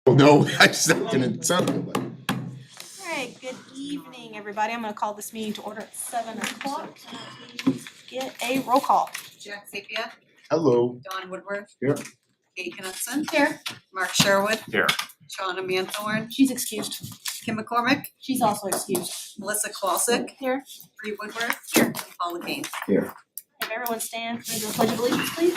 Well, no, I second it suddenly. All right, good evening, everybody. I'm gonna call this meeting to order at 7:00. Please get a roll call. Jack Sapia, Hello. Don Woodworth. Here. Kate Knudsen. Here. Mark Sherwood. Here. Shauna Manthorn. She's excused. Kim McCormick. She's also excused. Melissa Klosik. Here. Bree Woodworth. Here. And Paula Kane. Here. If everyone stand for the pledge of allegiance, please.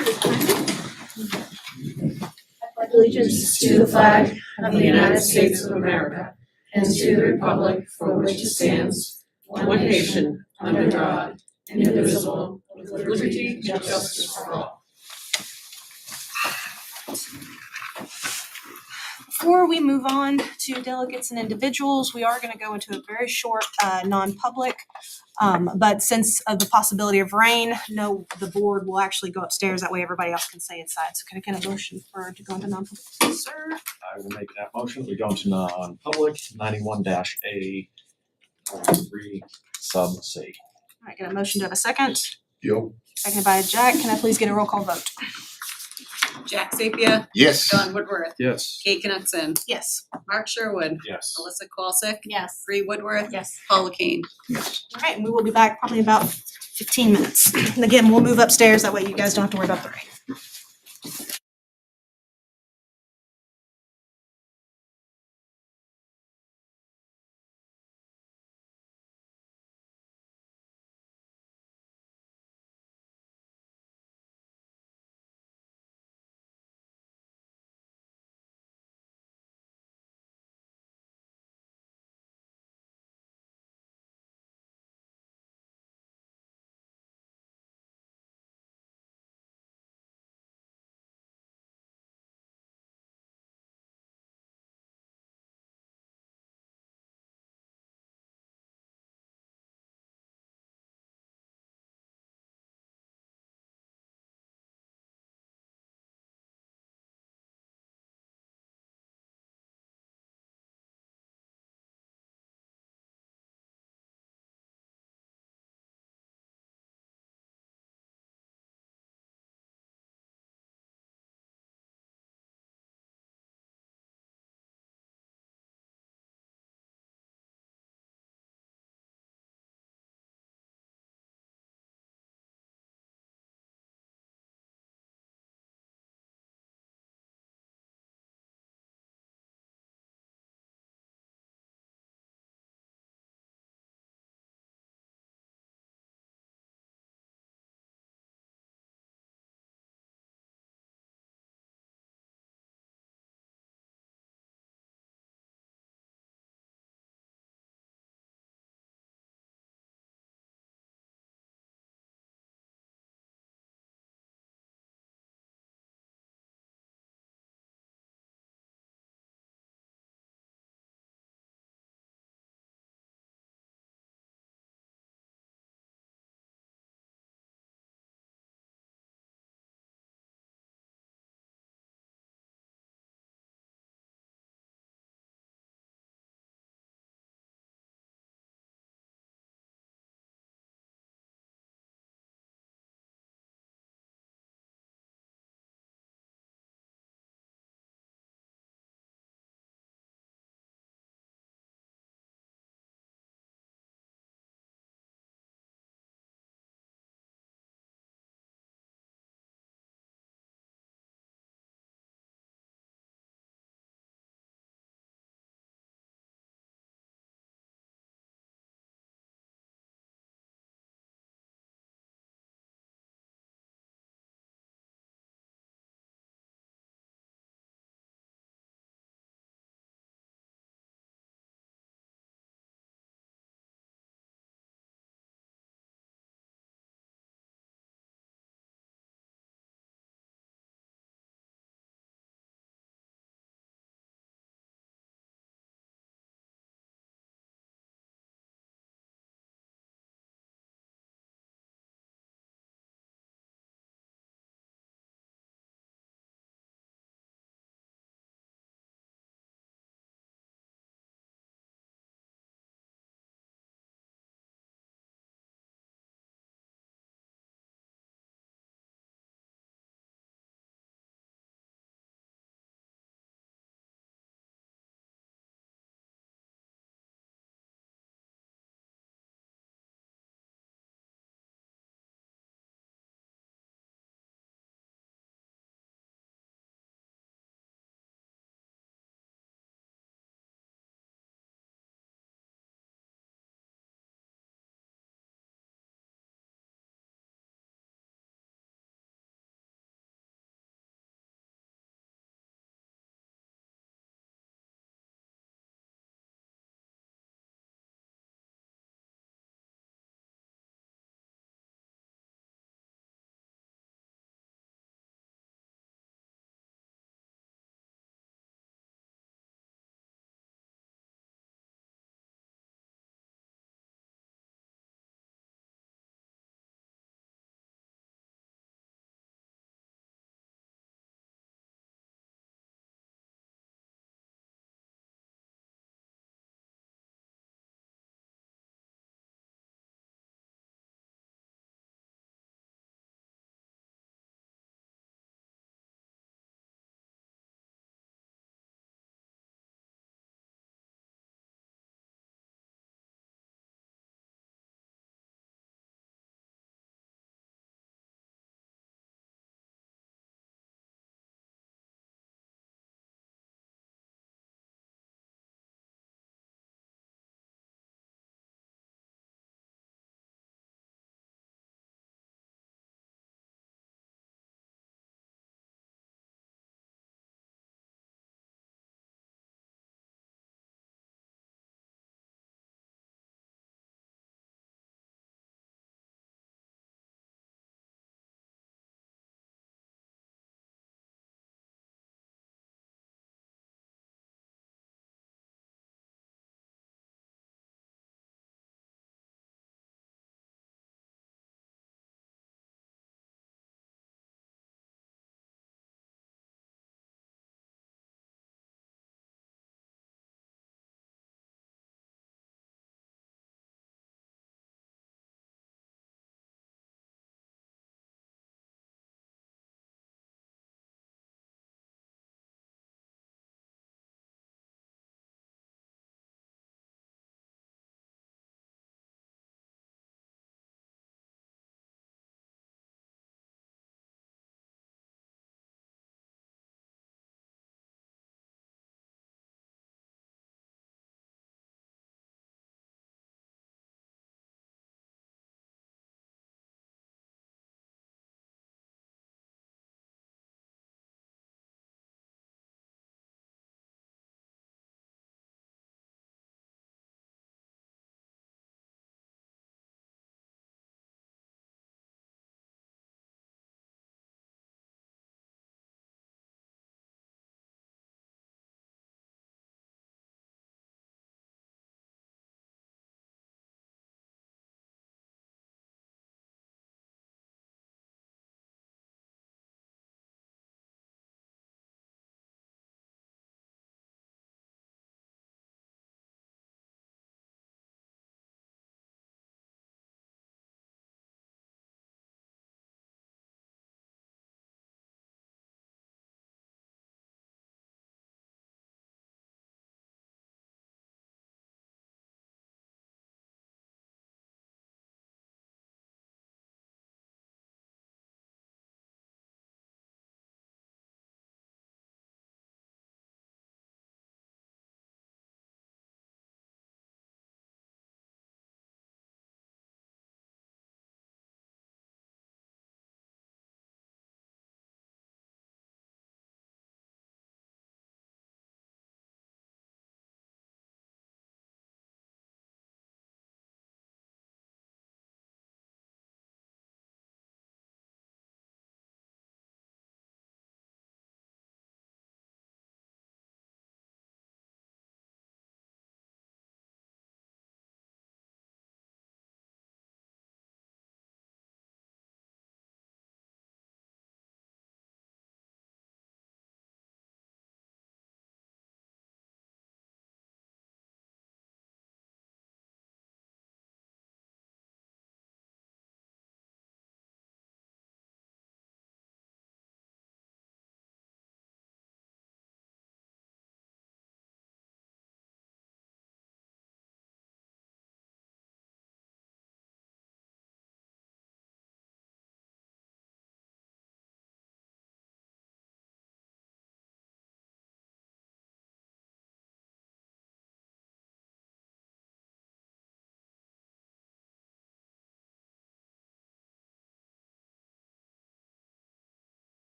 I pledge allegiance to the flag of the United States of America and to the republic for which it stands, one nation, under God, indivisible, with liberty and justice for all. Before we move on to delegates and individuals, we are gonna go into a very short non-public. But since of the possibility of rain, no, the board will actually go upstairs. That way everybody else can stay inside. So can I get a motion to go into non-public? Sir? I will make that motion. We go into non-public 91-A 3 sub C. All right, get a motion to have a second. Yo. Seconded by Jack. Can I please get a roll call vote? Jack Sapia, Yes. Don Woodworth. Yes. Kate Knudsen. Yes. Mark Sherwood. Yes. Melissa Klosik. Yes. Bree Woodworth. Yes. Paula Kane. Yes. All right, and we will be back probably in about 15 minutes. And again, we'll move upstairs. That way you guys don't have to worry about the rain.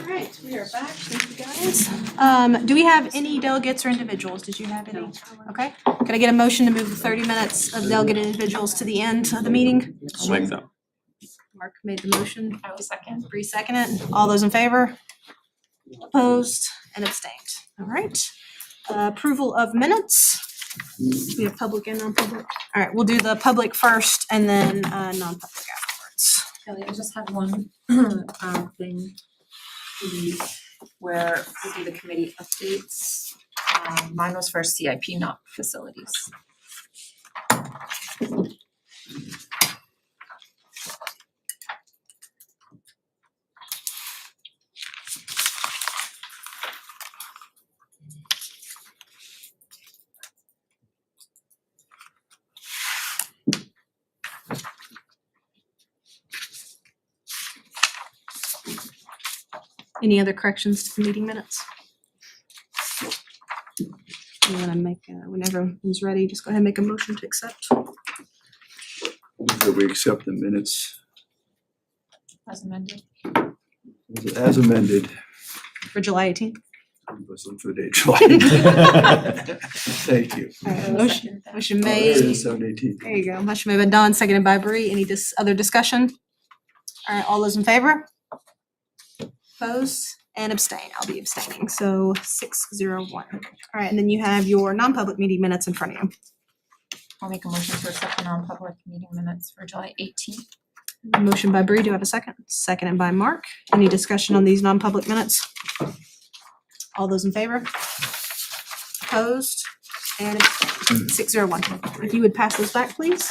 right, we are back. Thank you, guys. Do we have any delegates or individuals? Did you have any? Okay. Could I get a motion to move the 30 minutes of delegate individuals to the end of the meeting? I'll make that. Mark made the motion. I will second. Bree seconded. All those in favor? Opposed and abstained. All right. Approval of minutes. We have public and non-public. All right, we'll do the public first and then non-public afterwards. Kelly, I just have one thing where we do the committee updates. Mine was for CIP, not facilities. Any other corrections to the meeting minutes? You wanna make, whenever everyone's ready, just go ahead and make a motion to accept. Move that we accept the minutes As amended. as amended. For July 18th. Listen for the date, July. Thank you. All right, I will motion, second that. motion There it made. is, 7/18. There you go. Motion made by Dawn, seconded by Bree. Any other discussion? All right, all those in favor? Opposed and abstain. I'll be abstaining. So 6-0-1. All right, and then you have your non-public meeting minutes in front of you. I'll make a motion to accept the non-public meeting minutes for July 18th. Motion by Bree. Do I have a second? Seconded by Mark. Any discussion on these non-public minutes? All those in favor? Opposed and abstained. 6-0-1. If you would pass those back, please.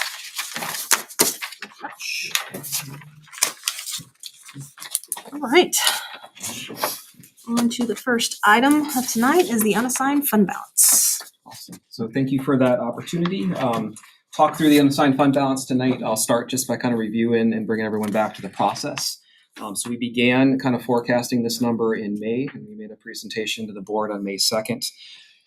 All right. On to the first item of tonight is the unassigned fund balance. Awesome. So thank you for that opportunity. Talk through the unassigned fund balance tonight. I'll start just by kind of reviewing and bringing everyone back to the process. So we began kind of forecasting this number in May, and we made a presentation to the board on May 2nd.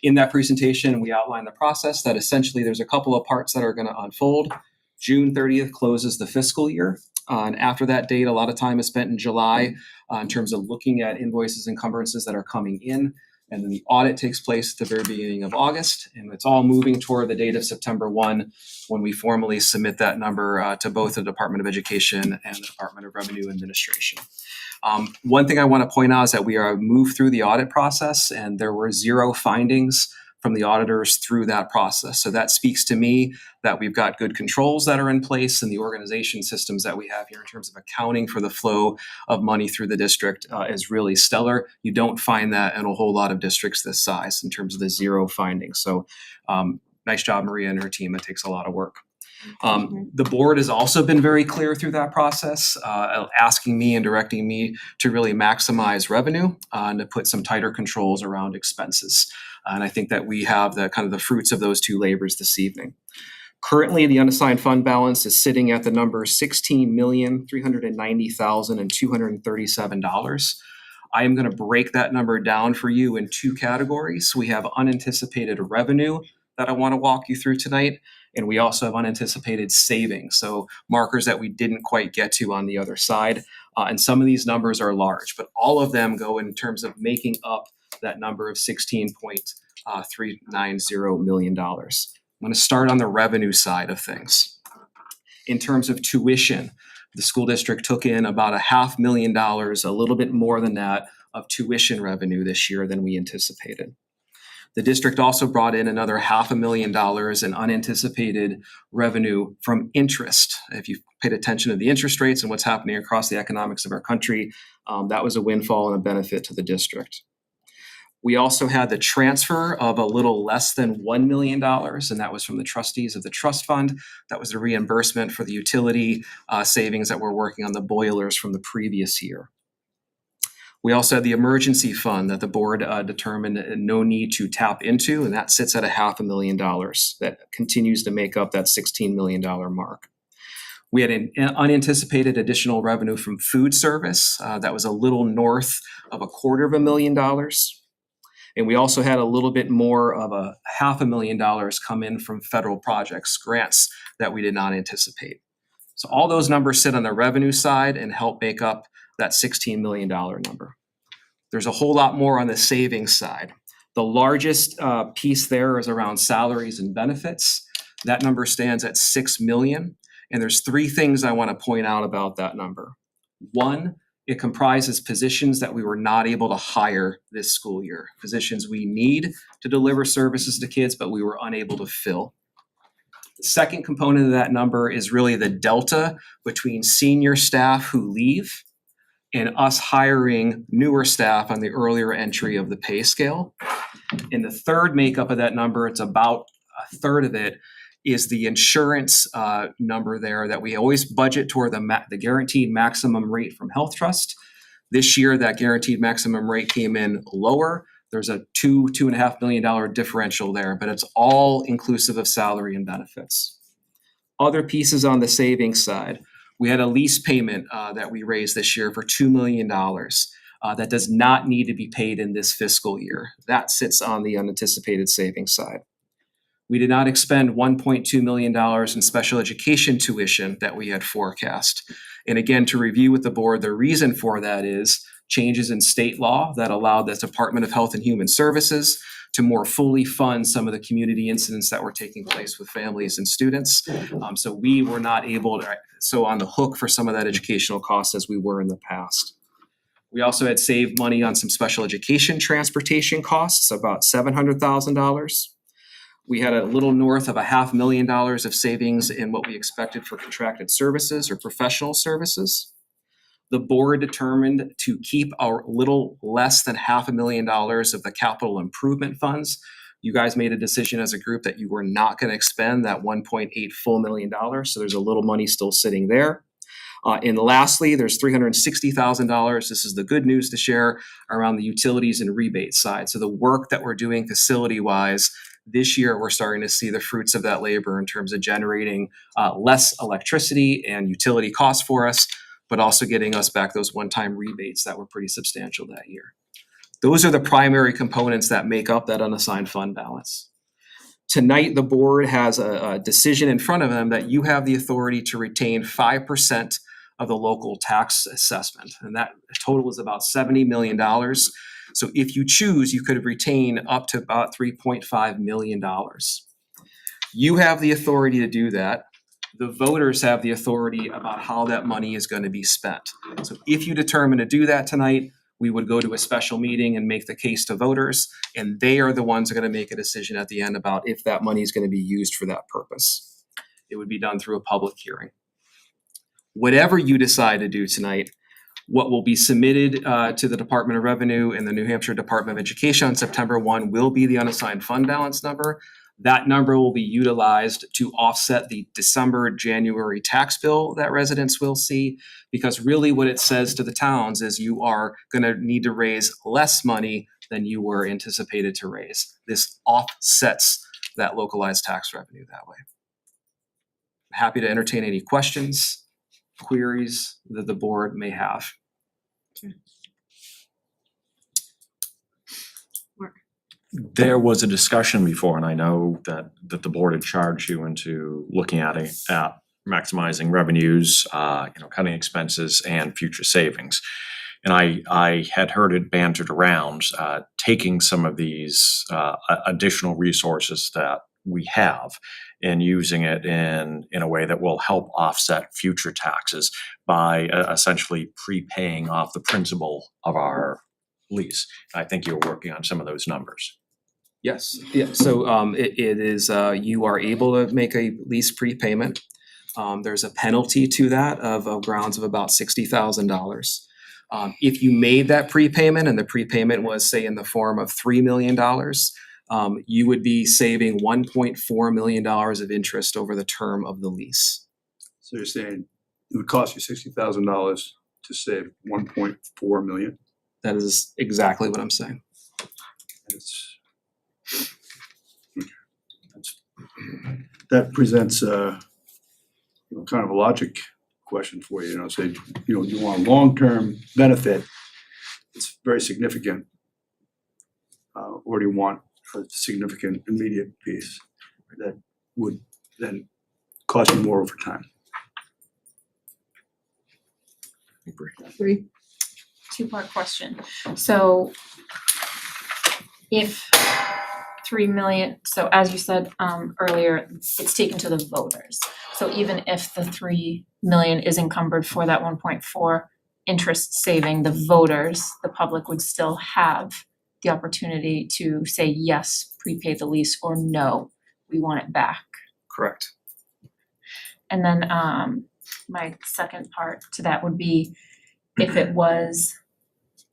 In that presentation, we outlined the process that essentially there's a couple of parts that are going to unfold. June 30th closes the fiscal year. And after that date, a lot of time is spent in July in terms of looking at invoices and encumbrances that are coming in. And then the audit takes place at the very beginning of August. And it's all moving toward the date of September 1 when we formally submit that number to both the Department of Education and the Department of Revenue Administration. One thing I want to point out is that we are moved through the audit process and there were 0 findings from the auditors through that process. So that speaks to me that we've got good controls that are in place and the organization systems that we have here in terms of accounting for the flow of money through the district is really stellar. You don't find that in a whole lot of districts this size in terms of the 0 findings. So nice job, Maria and her team. It takes a lot of work. The board has also been very clear through that process, asking me and directing me to really maximize revenue and to put some tighter controls around expenses. And I think that we have the kind of the fruits of those two labors this evening. Currently, the unassigned fund balance is sitting at the number $16,390,237. I am going to break that number down for you in 2 categories. We have unanticipated revenue that I want to walk you through tonight, and we also have unanticipated savings, so markers that we didn't quite get to on the other side. And some of these numbers are large, but all of them go in terms of making up that number of $16.390 million. I'm going to start on the revenue side of things. In terms of tuition, the school district took in about $500,000, a little bit more than that, of tuition revenue this year than we anticipated. The district also brought in another $500,000 in unanticipated revenue from interest. If you've paid attention to the interest rates and what's happening across the economics of our country, that was a windfall and a benefit to the district. We also had the transfer of a little less than $1 million, and that was from the trustees of the trust fund. That was a reimbursement for the utility savings that we're working on the boilers from the previous year. We also had the emergency fund that the board determined no need to tap into, and that sits at $500,000. That continues to make up that $16 million mark. We had an unanticipated additional revenue from food service. That was a little north of $250,000. And we also had a little bit more of $500,000 come in from federal projects, grants that we did not anticipate. So all those numbers sit on the revenue side and help make up that $16 million number. There's a whole lot more on the savings side. The largest piece there is around salaries and benefits. That number stands at 6 million. And there's three things I want to point out about that number. One, it comprises positions that we were not able to hire this school year, positions we need to deliver services to kids, but we were unable to fill. The second component of that number is really the delta between senior staff who leave and us hiring newer staff on the earlier entry of the pay scale. And the third makeup of that number, it's about a third of it, is the insurance number there that we always budget toward the guaranteed maximum rate from Health Trust. This year, that guaranteed maximum rate came in lower. There's a $2.5 million differential there, but it's all inclusive of salary and benefits. Other pieces on the savings side, we had a lease payment that we raised this year for $2 million. That does not need to be paid in this fiscal year. That sits on the unanticipated savings side. We did not expend $1.2 million in special education tuition that we had forecast. And again, to review with the board, the reason for that is changes in state law that allowed the Department of Health and Human Services to more fully fund some of the community incidents that were taking place with families and students. So we were not able to, so on the hook for some of that educational cost as we were in the past. We also had saved money on some special education transportation costs, about $700,000. We had a little north of $500,000 of savings in what we expected for contracted services or professional services. The board determined to keep our little less than $500,000 of the capital improvement funds. You guys made a decision as a group that you were not going to expend that $1.8 full million. So there's a little money still sitting there. And lastly, there's $360,000. This is the good news to share around the utilities and rebate side. So the work that we're doing facility-wise, this year we're starting to see the fruits of that labor in terms of generating less electricity and utility costs for us, but also getting us back those one-time rebates that were pretty substantial that year. Those are the primary components that make up that unassigned fund balance. Tonight, the board has a decision in front of them that you have the authority to retain 5% of the local tax assessment. And that total is about $70 million. So if you choose, you could retain up to about $3.5 million. You have the authority to do that. The voters have the authority about how that money is going to be spent. So if you determine to do that tonight, we would go to a special meeting and make the case to voters, and they are the ones who are going to make a decision at the end about if that money is going to be used for that purpose. It would be done through a public hearing. Whatever you decide to do tonight, what will be submitted to the Department of Revenue and the New Hampshire Department of Education on September 1 will be the unassigned fund balance number. That number will be utilized to offset the December, January tax bill that residents will see, because really what it says to the towns is you are going to need to raise less money than you were anticipated to raise. This offsets that localized tax revenue that way. I'm happy to entertain any questions, queries that the board may have. There was a discussion before, and I know that the board had charged you into looking at maximizing revenues, cutting expenses and future savings. And I had heard it bantered around, taking some of these additional resources that we have and using it in a way that will help offset future taxes by essentially prepaying off the principal of our lease. I think you're working on some of those numbers. Yes, yeah, so it is, you are able to make a lease prepayment. There's a penalty to that of grounds of about $60,000. If you made that prepayment and the prepayment was, say, in the form of $3 million, you would be saving $1.4 million of interest over the term of the lease. So you're saying it would cost you $60,000 to save 1.4 million? That is exactly what I'm saying. That presents kind of a logic question for you. Say, you want long-term benefit, it's very significant, or do you want a significant immediate piece that would then cost you more over time? Three, two-part question. So if 3 million, so as you said earlier, it's taken to the voters. So even if the 3 million is encumbered for that 1.4 interest saving, the voters, the public would still have the opportunity to say yes, prepay the lease, or no, we want it back. Correct. And then my second part to that would be if it was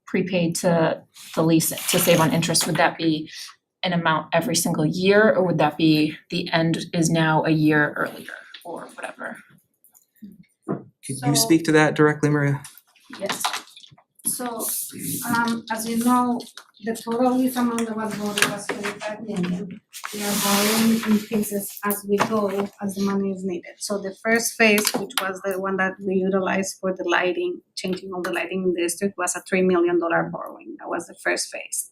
prepaid to the lease to save on interest, would that be an amount every single year, or would that be the end is now a year earlier or whatever? Could So- you speak to that directly, Maria? Yes. So, as you know, the total lease amount that was voted was 25 million. We are borrowing in pieces as we go, as the money is needed. So the first phase, which was the one that we utilized for the lighting, changing all the lighting in the district, was a $3 million borrowing. That was the first phase.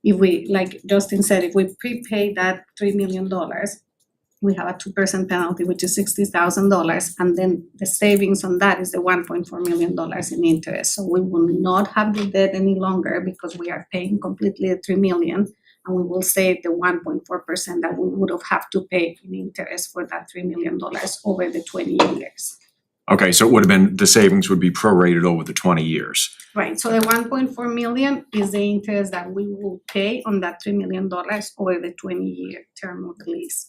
If we, like Justin said, if we prepay that $3 million, we have a 2% penalty, which is $60,000, and then the savings on that is the $1.4 million in interest. So we will not have the debt any longer because we are paying completely the $3 million, and we will save the 1.4% that we would have to pay in interest for that $3 million over the 20 years. Okay, so it would have been, the savings would be prorated over the 20 years. Right, so the 1.4 million is the interest that we will pay on that $3 million over the 20-year term of the lease.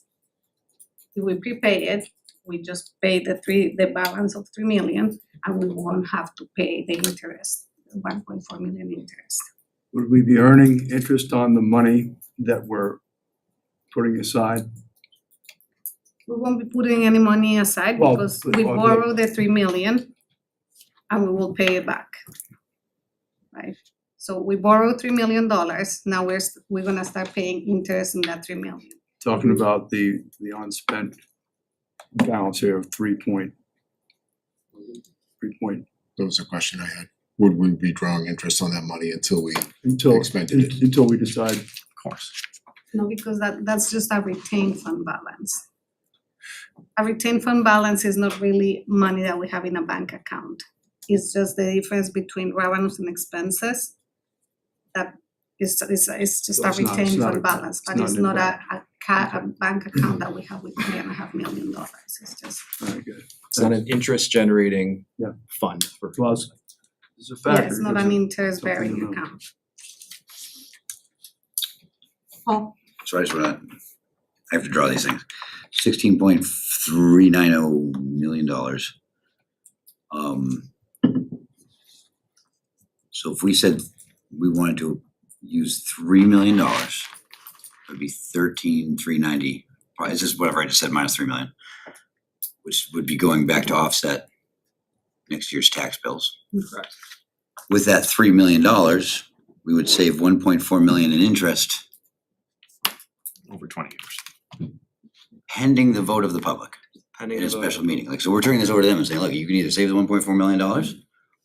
If we prepay it, we just pay the balance of 3 million, and we won't have to pay the interest, the 1.4 million interest. Would we be earning interest on the money that we're putting aside? We won't be putting any money aside Well, because but we on the- borrow the 3 million and we will pay it back. Right? So we borrow $3 million, now we're gonna start paying interest in that 3 million. Talking about the unspent balance here of 3 point. That was a question I had. Would we be drawing interest on that money until we Until expended it? until we decide. Of course. No, because that's just a retained fund balance. A retained fund balance is not really money that we have in a bank account. It's just the difference between revenues and expenses. That is just So a it's not- it's retained not fund a- balance, but it's it's not not in a bank account that we have with $3.5 million. It's just, Very good. It's not an interest generating Yeah. fund for. Plus, it's a yeah, factor. it's not because an of- interest bearing something to know. account. Oh, So I just wanna, I have to draw these things. $16.390 million. So if we said we wanted to use $3 million, it would be 13,390. Probably, it's just whatever I just said, minus 3 million, which would be going back to offset next year's tax bills. Correct. With that $3 million, we would save 1.4 million in interest Over 20 years. pending the vote of the public. Pending In a the vote. special meeting, like, so we're turning this over to them and saying, look, you can either save the $1.4 million,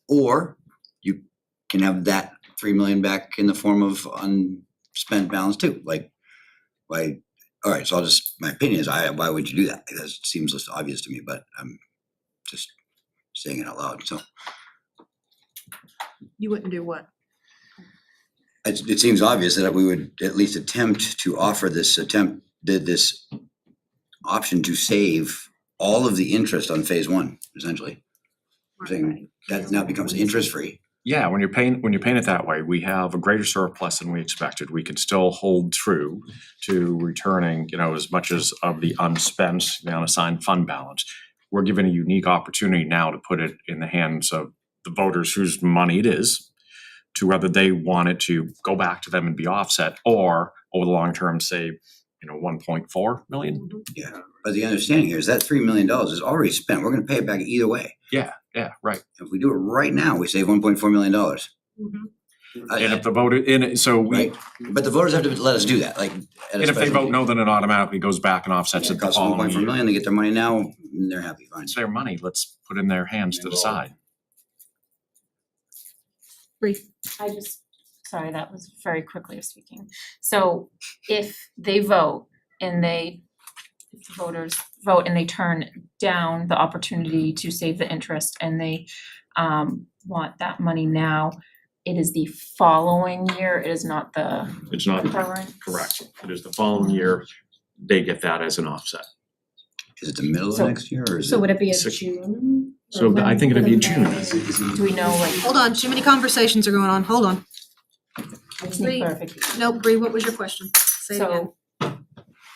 or you can have that 3 million back in the form of unspent balance too, like, why, alright, so I'll just, my opinion is, why would you do that? Because it seems less obvious to me, but I'm just saying it out loud, so. You wouldn't do what? It seems obvious that we would at least attempt to offer this option to save all of the interest on phase one, essentially. I'm saying that now becomes interest free. Yeah, when you're paying it that way, we have a greater surplus than we expected. We can still hold true to returning, as much as of the unspent, the unassigned fund balance. We're given a unique opportunity now to put it in the hands of the voters whose money it is, to whether they want it to go back to them and be offset, or over the long term save, 1.4 million. Yeah, but the understanding here is that $3 million is already spent. We're gonna pay it back either way. Yeah, right. If we do it right now, we save $1.4 million. And if the voter, so we, Right, but the voters have to let us do that, like. at a and if they special vote meeting. no, then it automatically goes back and offsets Yeah, it it the costs following 1.4 year. million, they get their money now, and they're happy, fine. It's their money, let's put it in their hands to decide. I just, sorry, that was very quickly of speaking. So if they vote and if the voters vote and they turn down the opportunity to save the interest and they want that money now, it is the following year, it is not the It's not current. correct. It is the following year, they get that as an offset. Is it the middle of So- next year or is So it? would it be a Six- June? Or So I when think it'd would be it June. Do we know, like, Hold on, too many conversations are going on, hold on. I just need Bree. clarification. No, Bree, what was your question? Say it again. So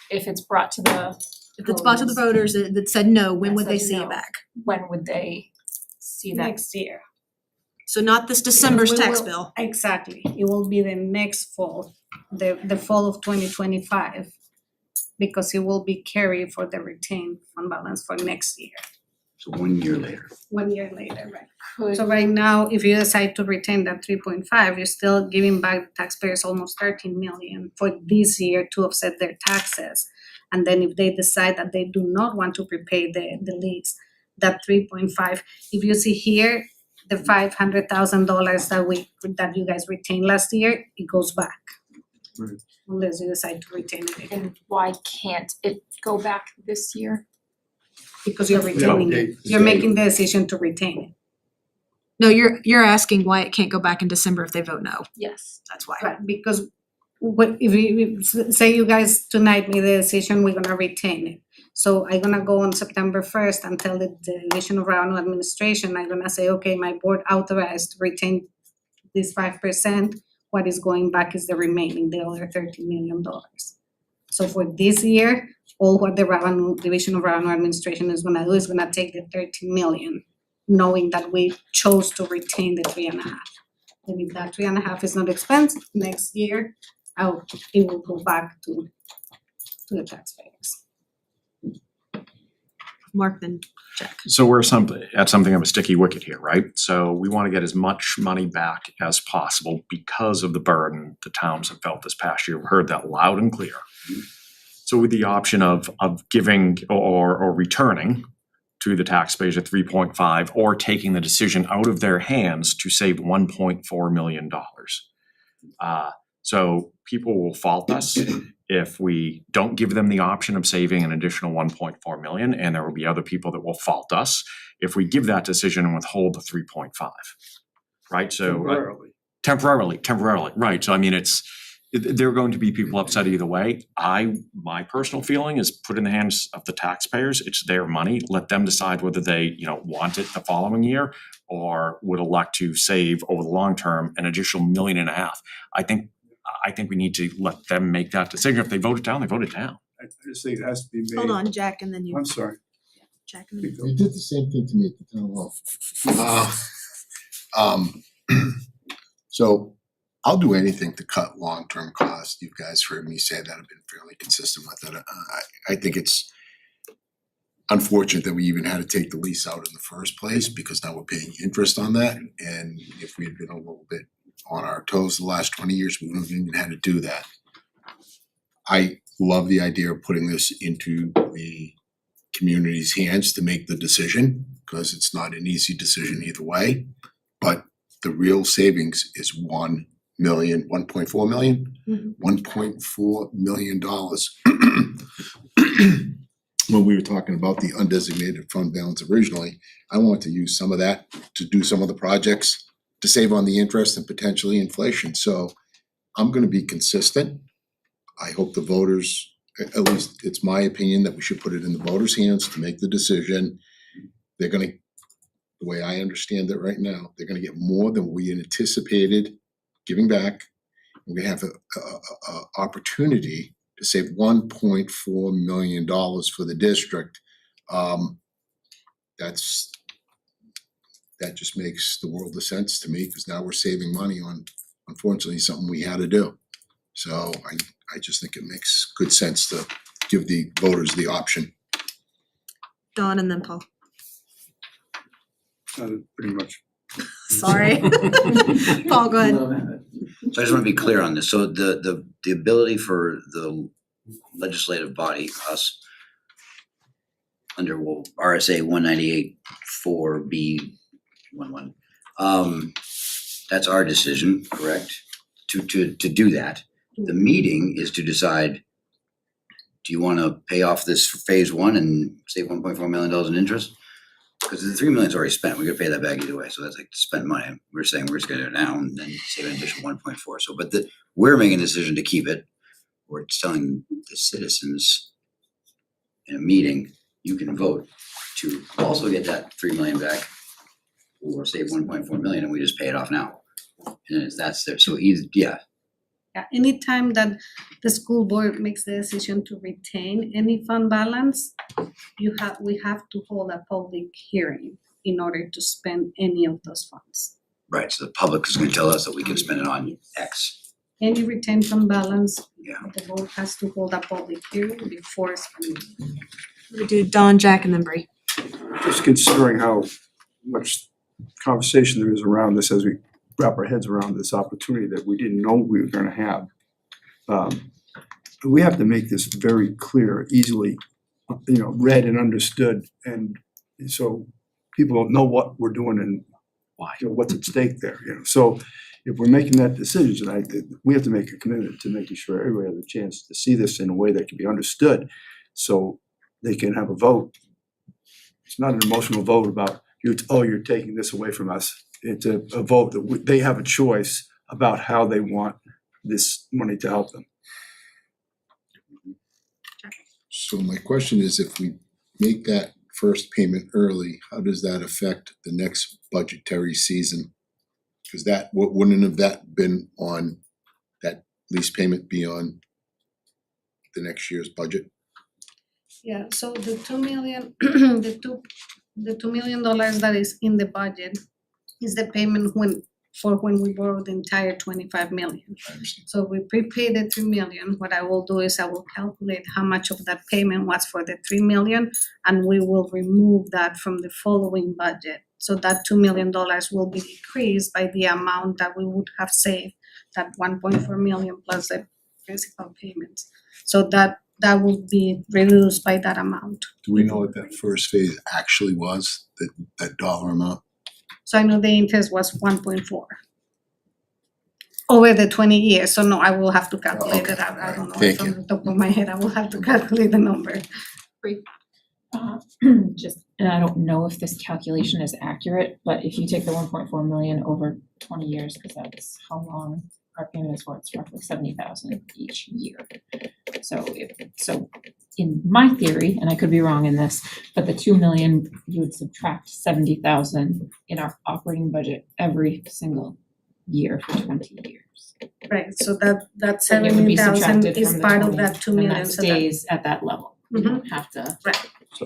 if it's brought to the, If it's brought to the voters that said no, when would they That said see no. it back? when would they see that? Next year. So not this December's We tax will- bill. Exactly, it will be the next fall, the fall of 2025. Because it will be carried for the retained fund balance for next year, So 1 year later. 1 year later, right? Could, So right now, if you decide to retain that 3.5, you're still giving back taxpayers almost 13 million for this year to offset their taxes. And then if they decide that they do not want to prepay the lease, that 3.5, if you see here, the $500,000 that you guys retained last year, it goes back. Right. Unless you decide to retain it again, and why can't it go back this year? because you're retaining it, you're making the decision to retain it. No, you're asking why it can't go back in December if they vote no. Yes. That's why. Right, because what if we say you guys tonight made the decision, we're gonna retain it. So I'm gonna go on September 1st and tell the Division of Revenue Administration, I'm gonna say, okay, my board authorized to retain this 5%. What is going back is the remaining, the other $13 million. So for this year, all what the Division of Revenue Administration is gonna do is gonna take the 13 million, knowing that we chose to retain the 3.5. And if that 3.5 is not expense, next year, it will go back to the taxpayers. Mark, then check. So we're at something of a sticky wicket here, right? So we wanna get as much money back as possible because of the burden the towns have felt this past year. We've heard that loud and clear. So with the option of giving or returning to the taxpayers at 3.5 or taking the decision out of their hands to save $1.4 million. So people will fault us if we don't give them the option of saving an additional 1.4 million, and there will be other people that will fault us if we give that decision and withhold the 3.5. Right, so temporarily, right, so I mean, there are going to be people upset either way. My personal feeling is put in the hands of the taxpayers, it's their money, let them decide whether they, want it the following year or would elect to save over the long term an additional $1.5 million. I think we need to let them make that decision. If they vote it down, they vote it down. I just think it has to be made. Hold on, Jack, and then you, I'm sorry. Jack, and then you. You did the same thing to me at the town hall. So I'll do anything to cut long-term costs. You guys heard me say that. I've been fairly consistent with that. I think it's unfortunate that we even had to take the lease out in the first place because now we're paying interest on that. And if we had been a little bit on our toes the last 20 years, we wouldn't have even had to do that. I love the idea of putting this into the community's hands to make the decision, because it's not an easy decision either way. But the real savings is $1.4 million, $1.4 million. When we were talking about the undesignated fund balance originally, I want to use some of that to do some of the projects to save on the interest and potentially inflation. So I'm gonna be consistent. I hope the voters, at least it's my opinion, that we should put it in the voters' hands to make the decision. They're gonna, the way I understand it right now, they're gonna get more than we anticipated giving back. We're gonna have a opportunity to save $1.4 million for the district. That just makes the world of sense to me, because now we're saving money on, unfortunately, something we had to do. So I just think it makes good sense to give the voters the option. Dawn, and then Paul. Pretty much. Sorry. Paul, go ahead. So I just wanna be clear on this. So the ability for the legislative body, us, under RSA 198(4)(b)(11), that's our decision, correct? To do that. The meeting is to decide, do you wanna pay off this phase one and save $1.4 million in interest? cause the 3 million's already spent, we could pay that back either way, so that's like spent money. We're saying we're just gonna do it now and then save an additional 1.4, so, but we're making a decision to keep it. We're telling the citizens in a meeting, you can vote to also get that 3 million back or save 1.4 million and we just pay it off now. And that's there, so yeah, anytime that the school board makes the decision to retain any fund balance, we have to hold a public hearing in order to spend any of those funds. right, so the public is gonna tell us that we can spend it on X. Any retained fund balance, Yeah. the board has to hold a public hearing before spending. We do Don, Jack, and then Bree. Just considering how much conversation there is around this as we wrap our heads around this opportunity that we didn't know we were gonna have. We have to make this very clear, easily, read and understood, and so people know what we're doing and why, what's at stake there, So if we're making that decision tonight, we have to make a commitment to making sure everybody has a chance to see this in a way that can be understood, so they can have a vote. It's not an emotional vote about you're taking this away from us. It's a vote that they have a choice about how they want this money to help them. So my question is, if we make that first payment early, how does that affect the next budgetary season? Cause wouldn't have that been on, that lease payment be on the next year's budget? Yeah, so the 2 million, the $2 million that is in the budget is the payment when we borrow the entire 25 million. I understand. So we prepay the 3 million, what I will do is I will calculate how much of that payment was for the 3 million, and we will remove that from the following budget. So that $2 million will be decreased by the amount that we would have saved, that 1.4 million plus the principal payments. So that will be reduced by that amount. Do we know what that first phase actually was, that dollar amount? So I know the interest was 1.4 over the 20 years, so no, I will have to calculate it out, I don't know it Thank from the top of my head, I will have to calculate the number. Just, and I don't know if this calculation is accurate, but if you take the 1.4 million over 20 years, because that's how long our payment is for, it's roughly 70,000 each year. So in my theory, and I could be wrong in this, but the 2 million, you would subtract 70,000 in our operating budget every single year for 20 years. Right, so that So it would be 70,000 subtracted is from the part of 20, that 2 and million, that so that, stays at that level. You don't have to.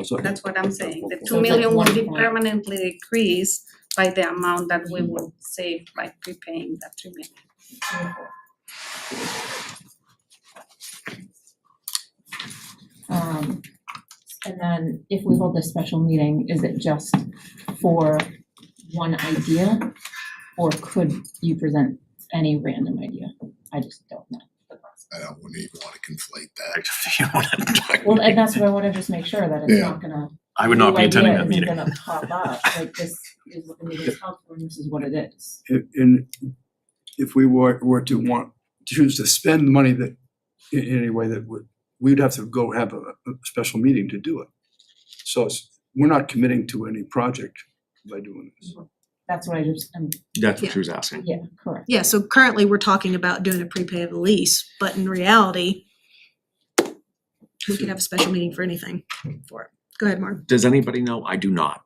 So that's what I'm saying, the So 2 it's million like will be 1 point. permanently decreased by the amount that we will save by prepaying that 3 million. And then if we hold this special meeting, is it just for one idea? Or could you present any random idea? I just don't know the process. I wouldn't even wanna conflate that. Well, and that's what I wanna just make sure that it's Yeah. not gonna. I would not be new attending idea that meeting. Isn't gonna pop up, like this is what the meeting is called for, and this is what it is. And if we were to choose to spend money that, in any way that we'd have to go have a special meeting to do it. So we're not committing to any project by doing this. That's what I just, That's what she was asking. yeah, correct. Yeah, so currently we're talking about doing a prepay of the lease, but in reality, we could have a special meeting for anything for it. Go ahead, Mark. Does anybody know? I do not.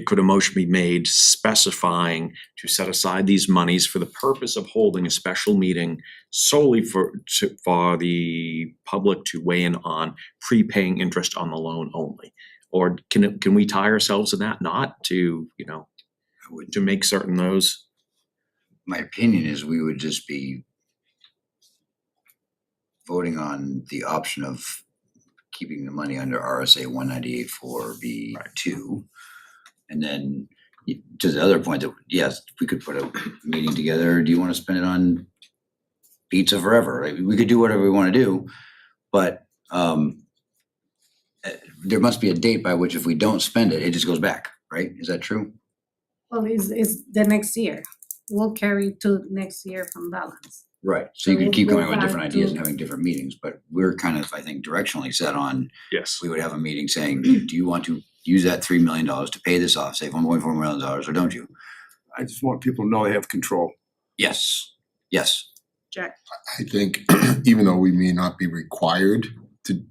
Could a motion be made specifying to set aside these monies for the purpose of holding a special meeting solely for the public to weigh in on prepaying interest on the loan only? Or can we tie ourselves to that, not to, to make certain those? My opinion is we would just be voting on the option of keeping the money under RSA 198-4B2. And then to the other point that, yes, we could put a meeting together. Do you want to spend it on pizza forever? Like, we could do whatever we want to do, but there must be a date by which if we don't spend it, it just goes back, right? Is that true? Well, it's the next year, we'll carry to next year from balance. Right, so you So could keep we'll going go with different back ideas to- and having different meetings, but we're kind of, I think, directionally set on, Yes. we would have a meeting saying, do you want to use that $3 million to pay this off, save $1.4 million, or don't you? I just want people to know they have control. Yes, yes. Jack? I think even though we may not be required to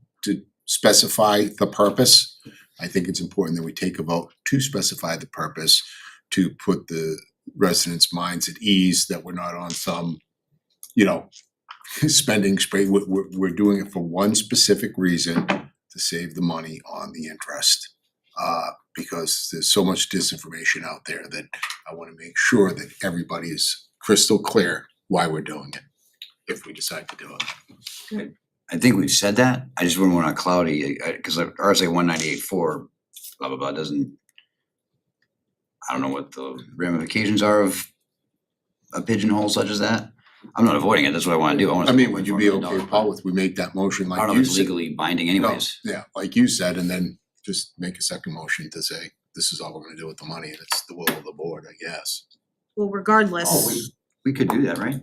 specify the purpose, I think it's important that we take a vote to specify the purpose, to put the residents' minds at ease that we're not on some, spending spree. We're doing it for one specific reason, to save the money on the interest. Because there's so much disinformation out there that I wanna make sure that everybody is crystal clear why we're doing it, if we decide to do it. I think we've said that. I just wouldn't want to cloudy, because RSA 198.4, blah, blah, blah, doesn't. I don't know what the ramifications are of a pigeonhole such as that. I'm not avoiding it. That's what I want to do. I want I to. mean, would you be okay, Paul, if we make that motion I like don't know you if it's said? legally binding No, anyways. yeah, like you said, and then just make a second motion to say, this is all we're gonna do with the money, and it's the will of the board, I guess. Well, regardless. Oh, we could do that, right?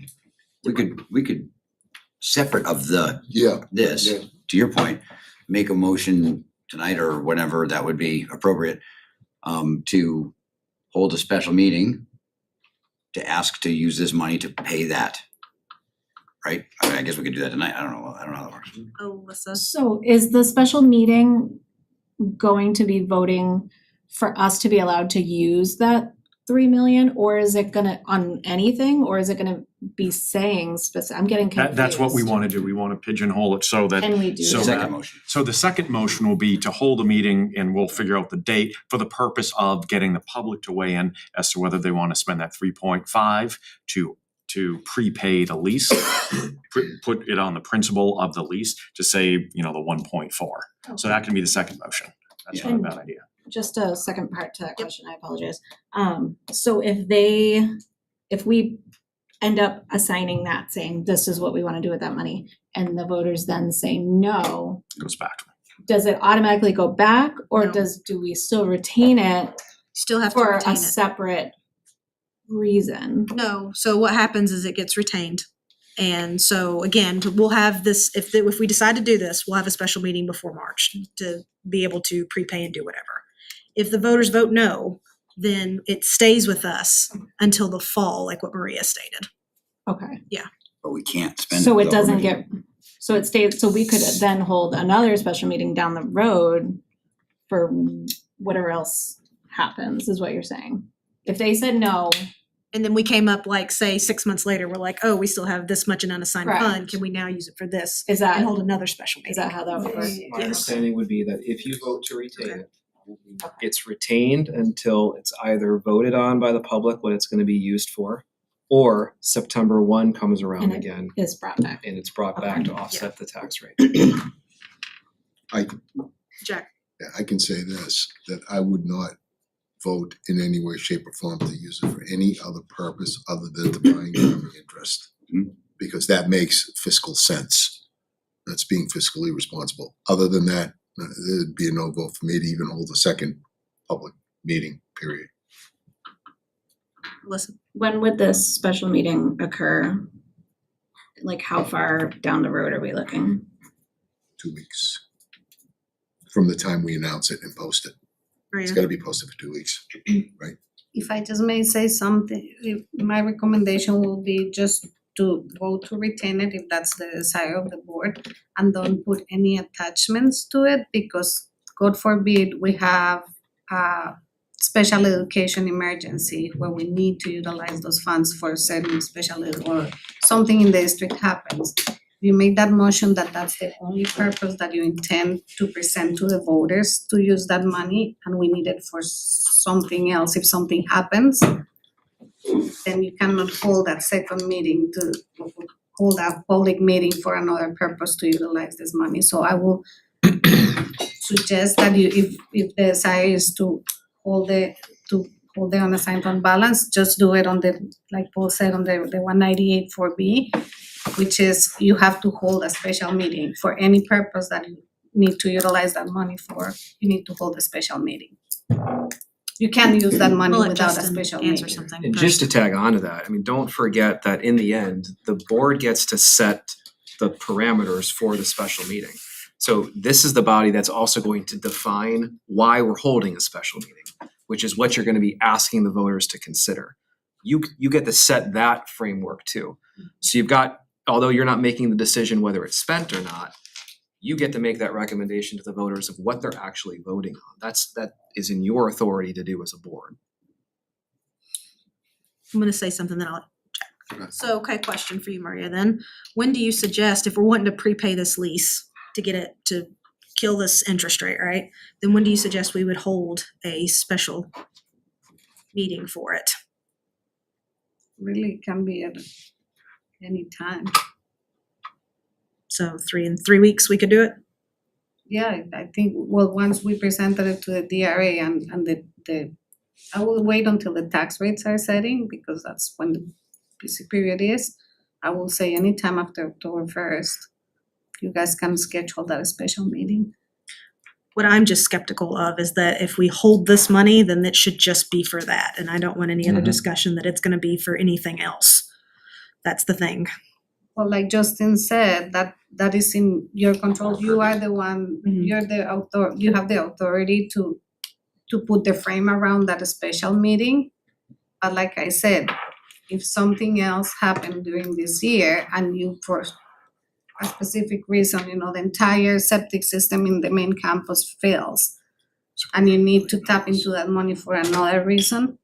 We could, separate of this, Yeah. to your point, make a motion tonight or whenever that would be appropriate, to hold a special meeting to ask to use this money to pay that. Right? I mean, I guess we could do that tonight. I don't know how that works. Alyssa? So is the special meeting going to be voting for us to be allowed to use that 3 million, or is it gonna on anything, or is it gonna be saying I'm getting confused. That's what we wanna do. We wanna pigeonhole it so that Can we do so that? Second motion. So the second motion will be to hold a meeting and we'll figure out the date for the purpose of getting the public to weigh in as to whether they wanna spend that 3.5 to prepay the lease, put it on the principal of the lease to save, the 1.4. So that can be the second motion. That's not a bad idea. Just a second part to that question, I apologize. So if we end up assigning that, saying this is what we wanna do with that money, and the voters then say no, It goes back to does it automatically go back, or No. do we still retain it Still have to for retain a it. separate reason? No, so what happens is it gets retained. And so again, we'll have this, if we decide to do this, we'll have a special meeting before March to be able to prepay and do whatever. If the voters vote no, then it stays with us until the fall, like what Maria stated. Okay. But we can't spend it. So it without doesn't permission. get, so it stays, so we could then hold another special meeting down the road for whatever else happens, is what you're saying? If they said no, And then we came up like, say, 6 months later, we're like, oh, we still have this much in unassigned fund. Correct. Can we now use it for this? is that, And hold another special meeting. is that how that would work? My Yes. understanding would be that if you vote to retain it, it's retained until it's either voted on by the public what it's gonna be used for, or September 1 comes around And it- again Is brought back. and it's brought back to Okay. offset the tax rate. Jack? Yeah, I can say this, that I would not vote in any way, shape, or form to use it for any other purpose other than to buy the interest. Because that makes fiscal sense. That's being fiscally responsible. Other than that, there'd be a no vote for me to even hold a second public meeting, period. Listen, When would this special meeting occur? Like how far down the road are we looking? 2 weeks. From the time we announce it and post it. It's Maria? gotta be posted for 2 weeks. If I just may say something, my recommendation will be just to vote to retain it if that's the desire of the board, and don't put any attachments to it, because God forbid we have a special education emergency where we need to utilize those funds for certain special ed or something in the district happens. You make that motion that that's the only purpose that you intend to present to the voters to use that money, and we need it for something else if something happens, then you cannot hold that second meeting to hold a public meeting for another purpose to utilize this money. So I will suggest that you, if the desire is to hold the unassigned fund balance, just do it on the, like Paul said, on the 198.4B, which is you have to hold a special meeting for any purpose that you need to utilize that money for. You need to hold a special meeting. You can't use that money We'll let without a Justin special answer meeting. something And first. just to tag on to that, I mean, don't forget that in the end, the board gets to set the parameters for the special meeting. So this is the body that's also going to define why we're holding a special meeting, which is what you're gonna be asking the voters to consider. You get to set that framework too. So you've got, although you're not making the decision whether it's spent or not, you get to make that recommendation to the voters of what they're actually voting on. That is in your authority to do as a board. I'm gonna say something that I'll check. So, okay, question for you, Maria, then. When do you suggest, if we're wanting to prepay this lease to get it, to kill this interest rate, right? Then when do you suggest we would hold a special meeting for it? Really, it can be at any time. So in 3 weeks, we could do it? Yeah, I think, well, once we presented it to the DRA and the, I will wait until the tax rates are setting because that's when the busy period is. I will say anytime after October 1st, you guys can schedule that special meeting. What I'm just skeptical of is that if we hold this money, then it should just be for that. And I don't want any other discussion that it's gonna be for anything else. That's the thing. Well, like Justin said, that is in your control. You are the one, you're the author, you have the authority to put the frame around that special meeting. But like I said, if something else happened during this year and you for a specific reason, the entire septic system in the main campus fails and you need to tap into that money for another reason,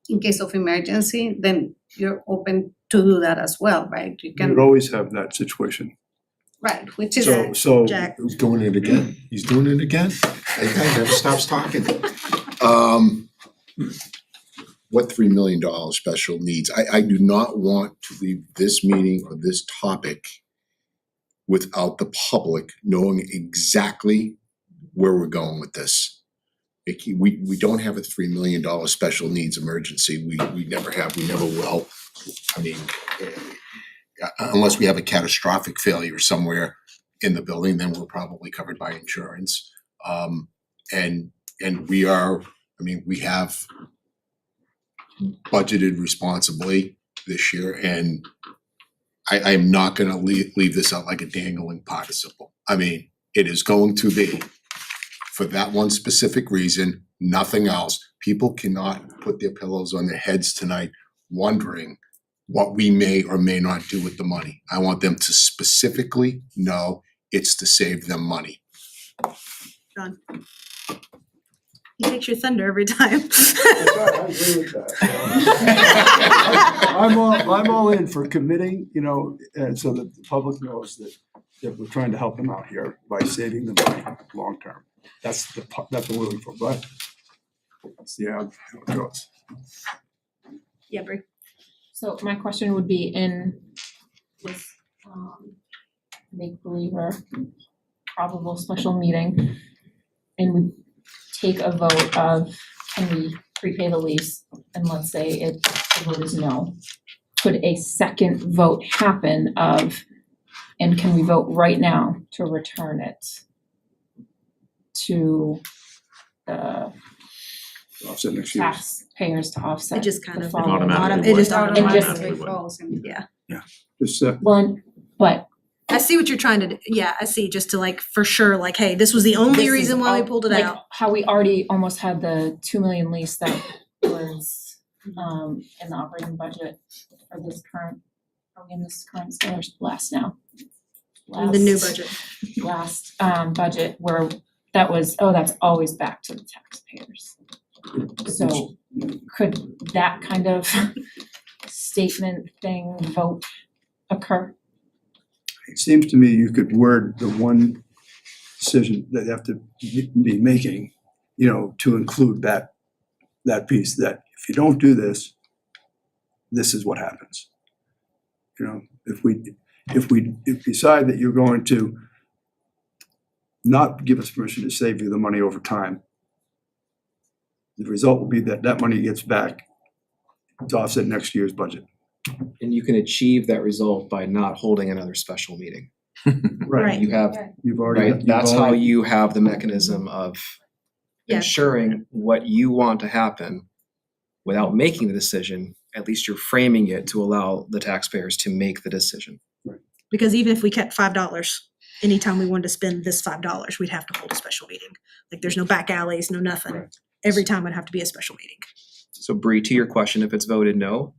in case of emergency, then you're open to do that as well, right? You You can, would always have that situation. right, which is, So Jack, He's doing it again. He's doing it again. That guy never stops talking. What $3 million special needs? I do not want to leave this meeting or this topic without the public knowing exactly where we're going with this. We don't have a $3 million special needs emergency. We never have, we never will. I mean, unless we have a catastrophic failure somewhere in the building, then we're probably covered by insurance. And we are, I mean, we have budgeted responsibly this year, and I am not gonna leave this out like a dangling participle. I mean, it is going to be for that one specific reason, nothing else. People cannot put their pillows on their heads tonight wondering what we may or may not do with the money. I want them to specifically know it's to save them money. John. He takes your thunder every time. I agree with that. I'm all in for committing, and so that the public knows that we're trying to help them out here by saving them money long term. That's what we're looking for, but let's see how it goes. Yeah, Bree. So my question would be in this make believe or probable special meeting, and we take a vote of can we prepay the lease, and let's say the vote is no. Could a second vote happen of, and can we vote right now to return it to the Offset next year. taxpayers to offset? It just kind the of following automatically it would. just automatically automatically would. falls in. Just One, but I see what you're trying to do. Yeah, I see. Just to for sure, hey, this was the only this is reason why we all- pulled it like, out. how we already almost had the 2 million lease that was in the operating budget for this current, are we in this current or last now? The new budget. Last budget where that was, that's always back to the taxpayers. So could that kind of statement thing vote occur? It seems to me you could word the one decision that you have to be making, to include that piece, that if you don't do this, this is what happens. If we decide that you're going to not give us permission to save you the money over time, the result will be that money gets back to offset next year's budget. And you can achieve that result by not holding another special meeting. Right. You have, You've already. right, that's how you have the mechanism of Yeah. ensuring what you want to happen without making the decision. At least you're framing it to allow the taxpayers to make the decision. Because even if we kept $5, anytime we wanted to spend this $5, we'd have to hold a special meeting. Like there's no back alleys, no nothing. Right. Every time would have to be a special meeting. So Bree, to your question, if it's voted no,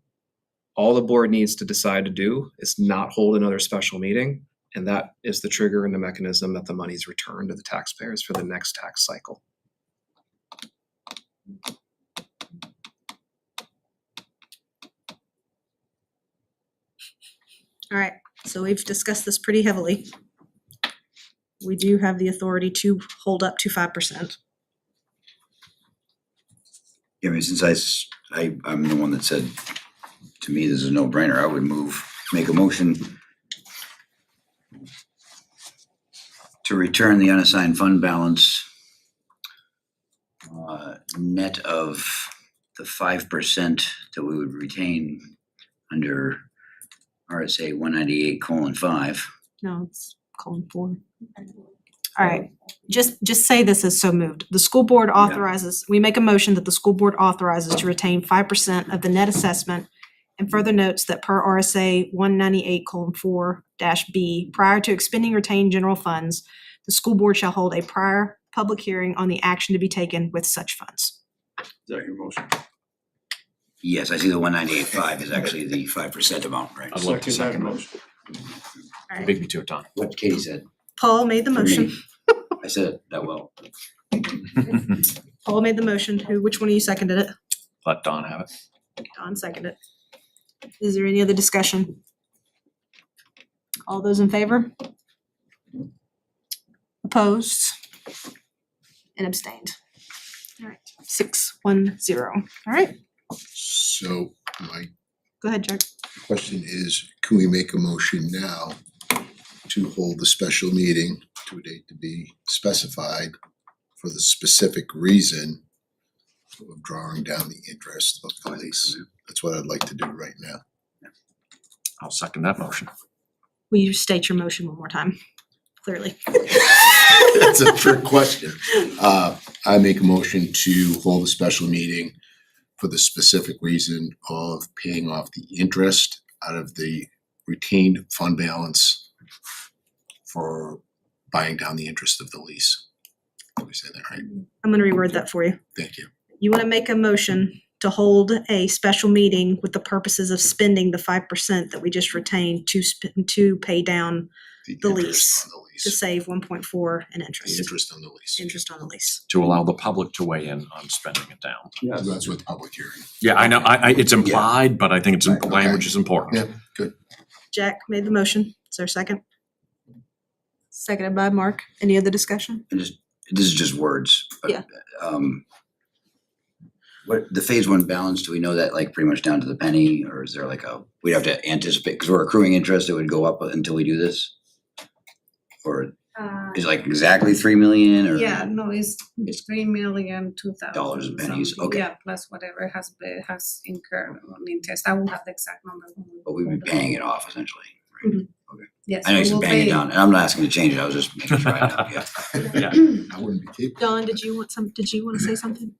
all the board needs to decide to do is not hold another special meeting. And that is the trigger and the mechanism that the money is returned to the taxpayers for the next tax cycle. All right, so we've discussed this pretty heavily. We do have the authority to hold up to 5%. Yeah, I mean, since I'm the one that said, to me, this is a no-brainer, I would make a motion to return the unassigned fund balance net of the 5% that we would retain under RSA 198:5. No, it's colon 4. All right, just say this is so moved. The school board authorizes, we make a motion that the school board authorizes to retain 5% of the net assessment and further notes that per RSA 198:4-B, prior to expending retained general funds, the school board shall hold a prior public hearing on the action to be taken with such funds. Is that your motion? Yes, I see the 198.5 is actually the 5% amount, right? I'd love to Second second that that. motion. All right, Beat me to it, Don. What Katie said, Paul made the For me. motion. I said it that well. Paul made the motion. Which one of you seconded it? Let Don have it. Don seconded it. Is there any other discussion? All those in favor? Opposed? And abstained. All right, 6-1-0. All right, So my go ahead, Jack. question is, can we make a motion now to hold the special meeting to a date to be specified for the specific reason of drawing down the interest of the lease? That's what I'd like to do right now. I'll second that motion. Will you state your motion one more time? Clearly. That's a trick question. I make a motion to hold a special meeting for the specific reason of paying off the interest out of the retained fund balance for buying down the interest of the lease. Did we say that right? I'm gonna reword that for you. Thank you. You wanna make a motion to hold a special meeting with the purposes of spending the 5% that we just retained to pay down The interest lease. on the to lease. save 1.4 in The interest. interest on the lease. Interest on the lease. To allow the public to weigh in on spending it down. Yes. That's what the public hearing. Yeah, I know, it's implied, but I think it's, Right, language okay. is important. Yeah, good. Jack made the motion. Is there a second? Seconded by Mark. Any other discussion? And this is just words, but Yeah. What, the phase one balance, do we know that like pretty much down to the penny, or is there like we'd have to anticipate, because we're accruing interest, it would go up until we do this? Or is it like exactly 3 million or? Yeah, no, it's 3,002,000. Dollars and pennies, something. okay. Yeah, plus whatever has incurred on interest. I will have the exact number. But we'd be paying it off essentially. Yes. I know you we said will paying it pay- down, and I'm not asking to change it, I was just making sure I know, yeah. Yeah. I wouldn't be capable. Don, did you want to say something?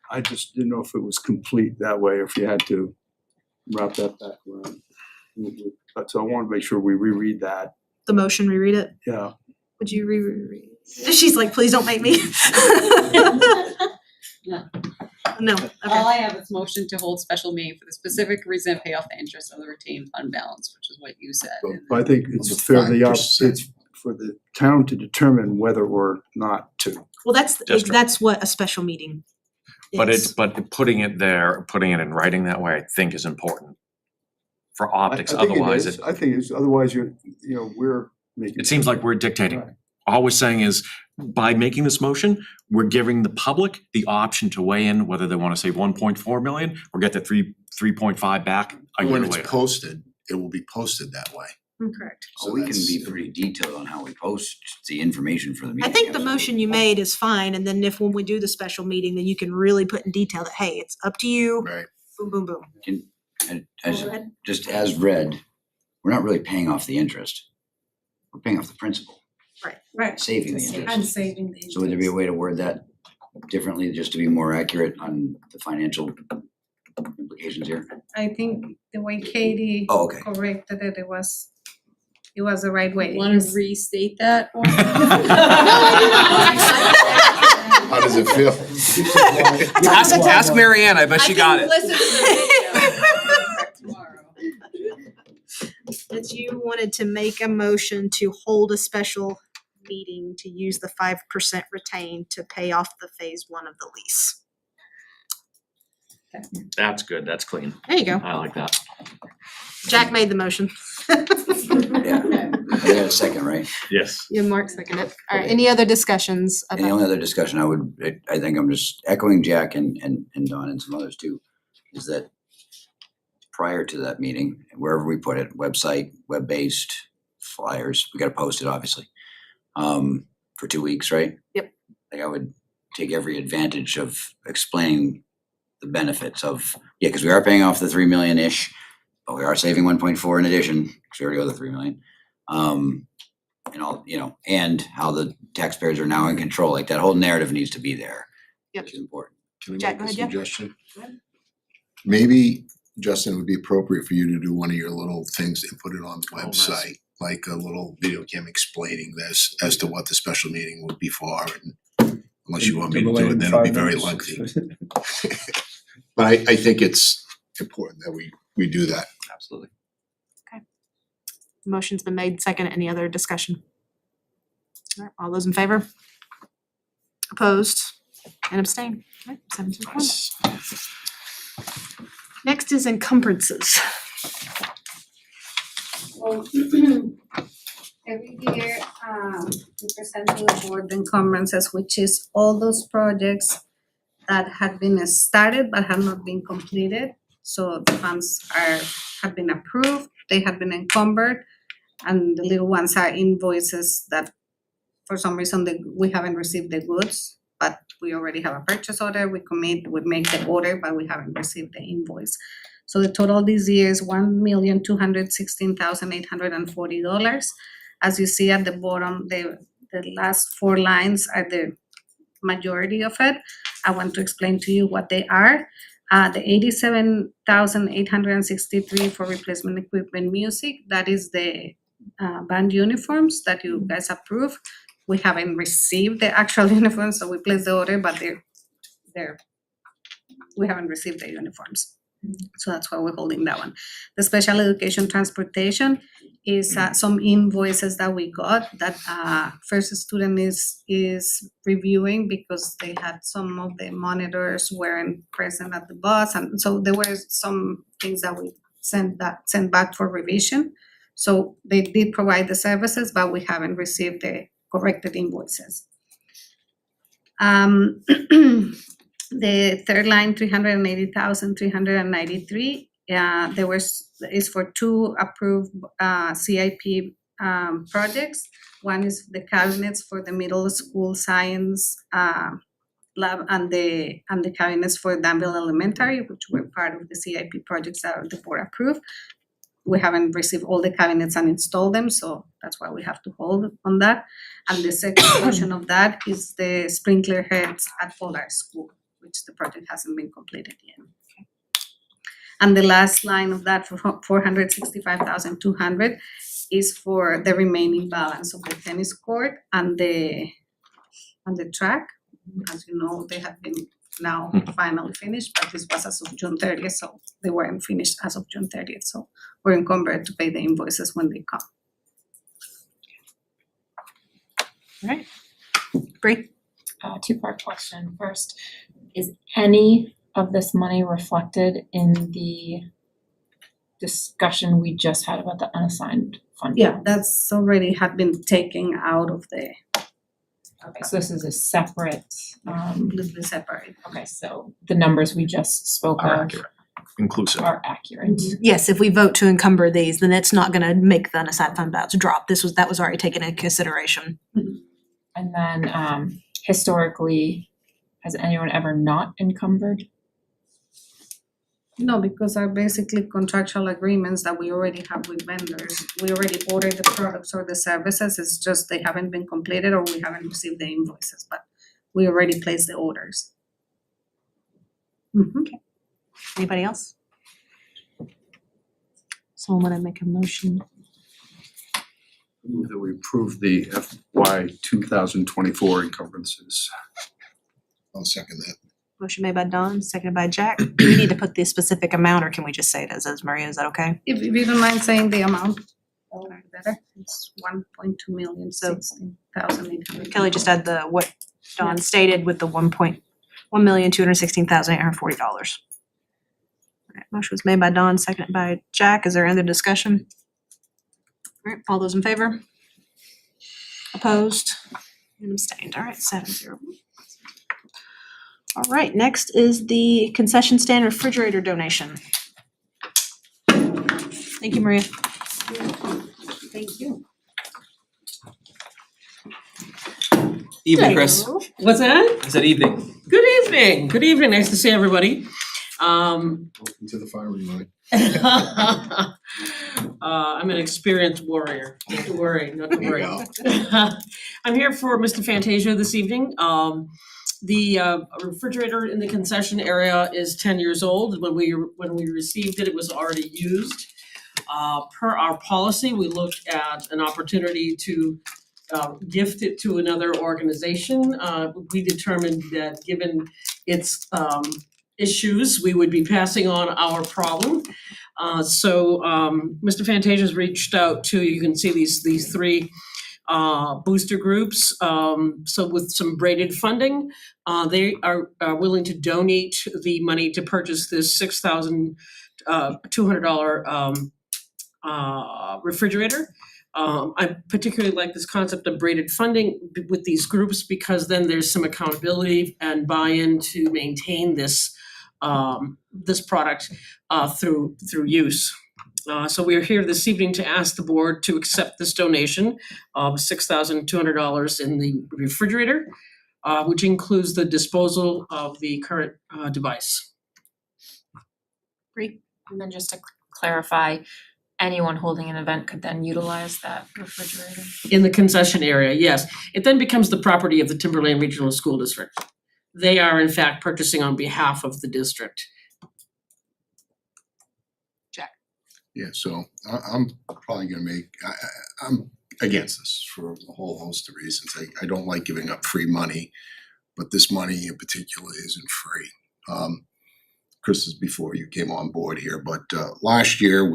I just didn't know if it was complete that way, or if you had to wrap that back around. But so I want to make sure we reread that. The motion, reread it? Yeah. Would you reread? She's like, please don't make me. No. No, All okay. I have is motion to hold special meeting for the specific reason to pay off the interest of the retained fund balance, which is what you said. And But I think it's Of the fairly, 5%. it's for the town to determine whether or not to. Well, District. that's what a special meeting But is. putting it there, putting it in writing that way, I think is important for optics, I think it otherwise is. I think it's, otherwise we're making. it seems like we're dictating. Right. All we're saying is, by making this motion, we're giving the public the option to weigh in whether they wanna save 1.4 million or get the 3.5 back a year When it's later. posted, it will be posted that way. Correct. So we can be pretty detailed on how we post the information for the I meeting. think the absolutely. motion you made is fine, and then if when we do the special meeting, then you can really put in detail that, hey, it's up to you, Right. boom, boom, boom. And Go as, ahead. just as read, we're not really paying off the interest. We're paying off the principal, Right. saving the And interest. saving the interest. So would there be a way to word that differently, just to be more accurate on the financial implications here? I think the way Katie Oh, okay. corrected it, it was It was the right way. Wanna restate that? Or- How does it feel? Ask Marianne, I bet she got it. Listen to the video. Tomorrow. That you wanted to make a motion to hold a special meeting to use the 5% retained to pay off the phase 1 of the lease. That's good, that's clean. There you go. I like that. Jack made the motion. Yeah, I got a second, right? Yes. Yeah, Mark seconded it. All right, any other discussions And the about? only other discussion I think I'm just echoing Jack and Don and some others too, is that prior to that meeting, wherever we put it, website, web-based, flyers, we gotta post it obviously, for 2 weeks, right? Yep. Like I would take every advantage of explaining the benefits of, yeah, cause we are paying off the 3 million-ish, but we are saving 1.4 in addition, cause we already owe the 3 million. And all, and how the taxpayers are now in control, like that whole narrative needs to be there. Yep. Which is important. Can I Jack, make a go ahead, yeah. suggestion? Go ahead. Maybe, Justin, it would be appropriate for you to do one of your little things and put it on the Oh, nice. website, like a little video cam explaining this as to what the special meeting would be for, and unless you want me to do it, then it'll be very lengthy. But I think it's important that we do that. Absolutely. Motion's been made, second. Any other discussion? All right, all those in favor? Opposed and abstain? All right, 7-1. Next is encumbrances. Well, every year, we present to the board the encumbrances, which is all those projects that had been started but have not been completed. So the funds have been approved, they have been encumbered, and the little ones are invoices that for some reason we haven't received the goods, but we already have a purchase order, we make the order, but we haven't received the invoice. So the total this year is $1,216,840. As you see at the bottom, the last 4 lines are the majority of it. I want to explain to you what they are. The $87,863 for replacement equipment music, that is the band uniforms that you guys approve. We haven't received the actual uniforms, so we placed the order, but we haven't received the uniforms. So that's why we're holding that one. The special education transportation is some invoices that we got that First Student is reviewing because they had some of the monitors weren't present at the bus, and so there were some things that we sent back for revision. So they did provide the services, but we haven't received the corrected invoices. The third line, $380,393. Is for 2 approved CIP projects. One is the cabinets for the middle school science lab and the cabinets for Danville Elementary, which were part of the CIP projects that the board approved. We haven't received all the cabinets and installed them, so that's why we have to hold on that. And the second portion of that is the sprinkler heads at Pollard School, which the project hasn't been completed yet. And the last line of that for $465,200 is for the remaining balance of the tennis court and the track. As you know, they have been now finally finished, but this was as of June 30th, so they weren't finished as of June 30th. So we're encumbered to pay the invoices when they come. All right. Bree? 2-part question. First, is any of this money reflected in the discussion we just had about the unassigned fund? Yeah, that's already had been taken out of the Okay, so this is a separate, completely separate. okay, so the numbers we just spoke Are of accurate, inclusive. are accurate. Yes, if we vote to encumber these, then it's not gonna make the unassigned fund balance drop. That was already taken into consideration. And then historically, has anyone ever not encumbered? No, because are basically contractual agreements that we already have with vendors. We already ordered the products or the services, it's just they haven't been completed or we haven't received the invoices, but we already placed the orders. Anybody else? Someone wanna make a motion? Move that we approve the FY 2024 encumbrances. I'll second that. Motion made by Don, seconded by Jack. Do we need to put the specific amount or can we just say it as Maria? Is that okay? If you don't mind saying the amount, better, it's 1.2 million, So- 16,800. Kelly just add what Don stated with the $1,216,840. Alright, motion was made by Don, seconded by Jack. Is there any other discussion? Alright, all those in favor? Opposed? And abstained. Alright, 7-0. Alright, next is the concession stand refrigerator donation. Thank you, Maria. Thank you. Evening, Chris. Hello. What's that? I said evening. Good evening. Good evening. Nice to see everybody. Welcome to the firing line. I'm an experienced warrior. Not to worry, not to There you worry. go. I'm here for Mr. Fantasia this evening. The refrigerator in the concession area is 10 years old. When we received it, it was already used. Per our policy, we looked at an opportunity to gift it to another organization. We determined that given its issues, we would be passing on our problem. So Mr. Fantasia's reached out to, you can see these three booster groups. So with some braided funding, they are willing to donate the money to purchase this $6,200 refrigerator. I particularly like this concept of braided funding with these groups because then there's some accountability and buy-in to maintain this this product through use. So we are here this evening to ask the board to accept this donation of $6,200 in the refrigerator, which includes the disposal of the current device. Great. And then just to clarify, anyone holding an event could then utilize that refrigerator. In the concession area, yes. It then becomes the property of the Timberlane Regional School District. They are in fact purchasing on behalf of the district. Yeah, so I'm probably gonna I'm against this for a whole host of reasons. I don't like giving up free money, but this money in particular isn't free. Chris, is before you came on board here, but last year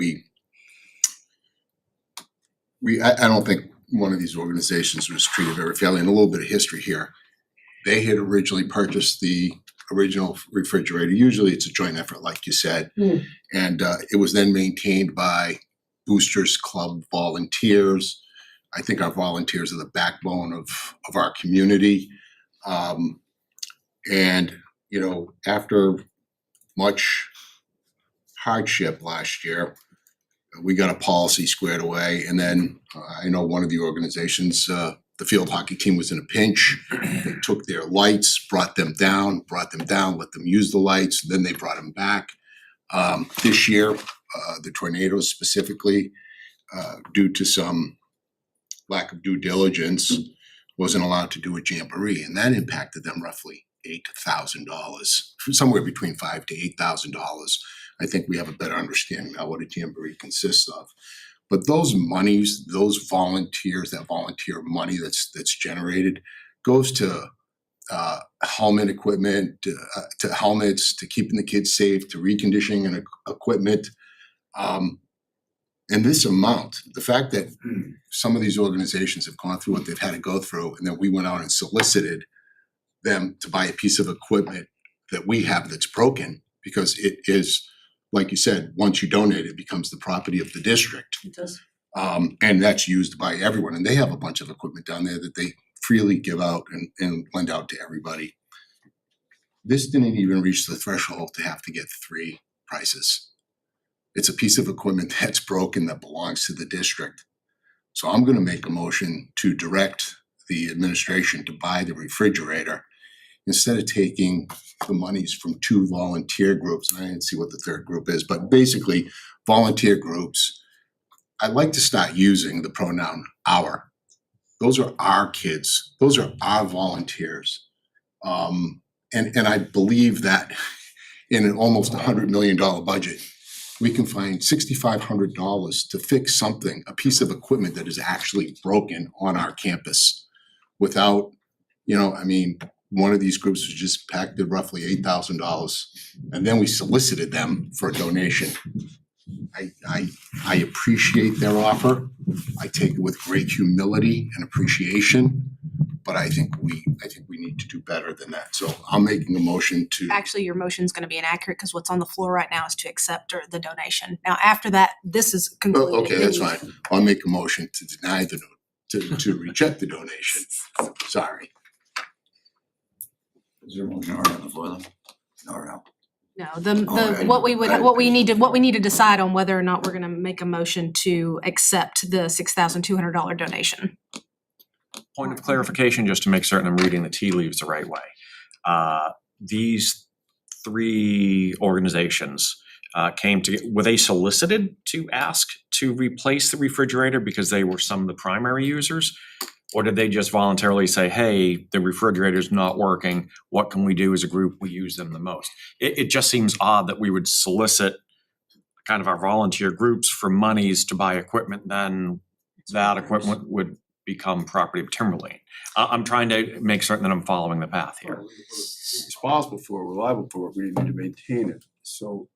I don't think one of these organizations was treated very fairly, and a little bit of history here. They had originally purchased the original refrigerator. Usually it's a joint effort, like you said. And it was then maintained by Boosters Club volunteers. I think our volunteers are the backbone of our community. And, you know, after much hardship last year, we got a policy squared away. And then I know one of the organizations, the field hockey team was in a pinch. They took their lights, brought them down, let them use the lights, then they brought them back. This year, the tornadoes specifically, due to some lack of due diligence, wasn't allowed to do a jamboree, and that impacted them roughly $8,000, somewhere between $5,000 to $8,000. I think we have a better understanding now what a jamboree consists of. But those monies, those volunteers, that volunteer money that's generated goes to helmet equipment, to helmets, to keeping the kids safe, to reconditioning and equipment. And this amount, the fact that some of these organizations have gone through what they've had to go through, and then we went out and solicited them to buy a piece of equipment that we have that's broken, because it is, like you said, once you donate, it becomes the property of the district. It does. And that's used by everyone, and they have a bunch of equipment down there that they freely give out and lend out to everybody. This didn't even reach the threshold to have to get 3 prices. It's a piece of equipment that's broken that belongs to the district. So I'm gonna make a motion to direct the administration to buy the refrigerator instead of taking the monies from 2 volunteer groups. And I didn't see what the third group is, but basically volunteer groups. I'd like to start using the pronoun our. Those are our kids. Those are our volunteers. And I believe that in an almost $100 million budget, we can find $6,500 to fix something, a piece of equipment that is actually broken on our campus without, I mean, one of these groups was just packed at roughly $8,000, and then we solicited them for a donation. I appreciate their offer. I take it with great humility and appreciation, but I think we need to do better than that. So I'm making a motion to. Actually, your motion's gonna be inaccurate because what's on the floor right now is to accept the donation. Now, after that, this is concluded. Oh, okay, that's fine. I'll make a motion to deny to reject the donation. Sorry. Is there a motion already on the floor though? No, or no? No, I- what we I- need to decide on whether or not we're gonna make a motion to accept the $6,200 donation. Point of clarification, just to make certain I'm reading the tea leaves the right way. These three organizations were they solicited to ask to replace the refrigerator because they were some of the primary users? Or did they just voluntarily say, hey, the refrigerator's not working, what can we do as a group, we use them the most? It just seems odd that we would solicit kind of our volunteer groups for monies to buy equipment, then that equipment would become property of Timberlane. I'm trying to make certain that I'm following the path here. Responsible for, it, reliable for it, we need to maintain it, so,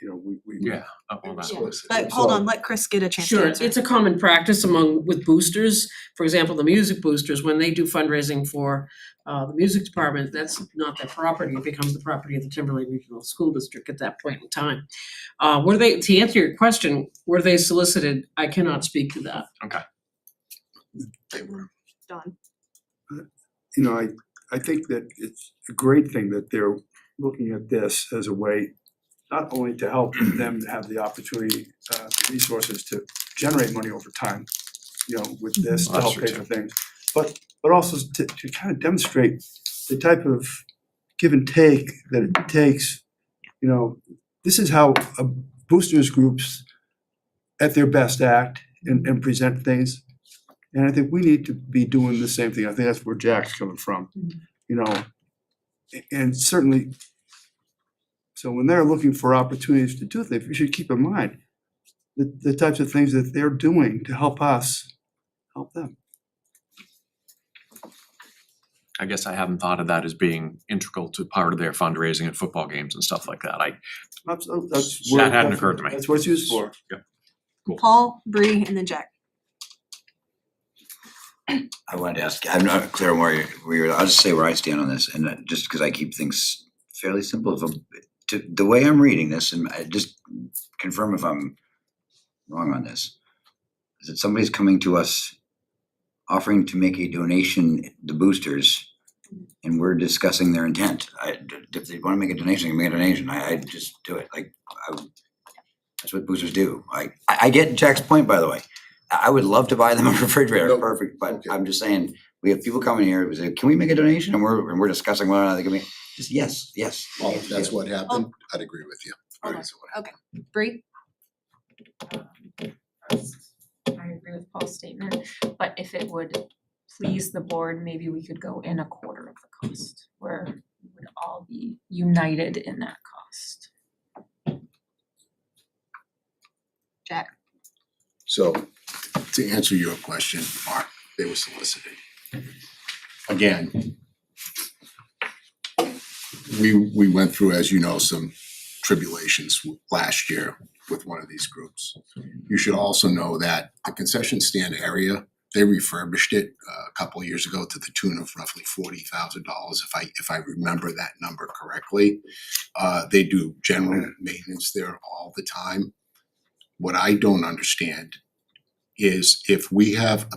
we. Yeah. Well, that- But hold on, let Chris get a chance to Sure, answer. it's a common practice with boosters. For example, the music boosters, when they do fundraising for the music department, that's not their property. It becomes the property of the Timberlane Regional School District at that point in time. To answer your question, were they solicited? I cannot speak to that. Okay. They were. Done. I think that it's a great thing that they're looking at this as a way not only to help them have the opportunity, resources to generate money over time, with this to Well, help that's pay true, for things, but also to kind of demonstrate the type of give and take that it takes. This is how boosters groups at their best act and present things. And I think we need to be doing the same thing. I think that's where Jack's coming from, and certainly, so when they're looking for opportunities to do things, we should keep in mind the types of things that they're doing to help us, help them. I guess I haven't thought of that as being integral to part of their fundraising at football games and stuff like that. That's That hadn't occurred to me. That's what it's used for. Paul, Bree, and then Jack. I wanted to ask, I'm not clear on where you're, I'll just say where I stand on this, and just because I keep things fairly simple, the way I'm reading this, and just confirm if I'm wrong on this, is that somebody's coming to us offering to make a donation, the boosters, and we're discussing their intent. If they wanna make a donation, they can make a donation, I just do it, that's what boosters do. I get Jack's point, by the way. I would love to buy them a refrigerator, No, perfect, but okay. I'm just saying, we have people coming here, we say, can we make a donation? And we're discussing whether or not they can make, just yes. Well, if that's what happened, I'd agree with you. Hold on. That's what happened. Okay, Bree? I agree with Paul's statement, but if it would please the board, maybe we could go in a quarter of the cost, where we would all be united in that cost. Jack? So, to answer your question, Mark, they were solicited. Again, we went through, as you know, some tribulations last year with one of these groups. You should also know that the concession stand area, they refurbished it a couple of years ago to the tune of roughly $40,000, if I remember that number correctly. They do general maintenance there all the time. What I don't understand is if we have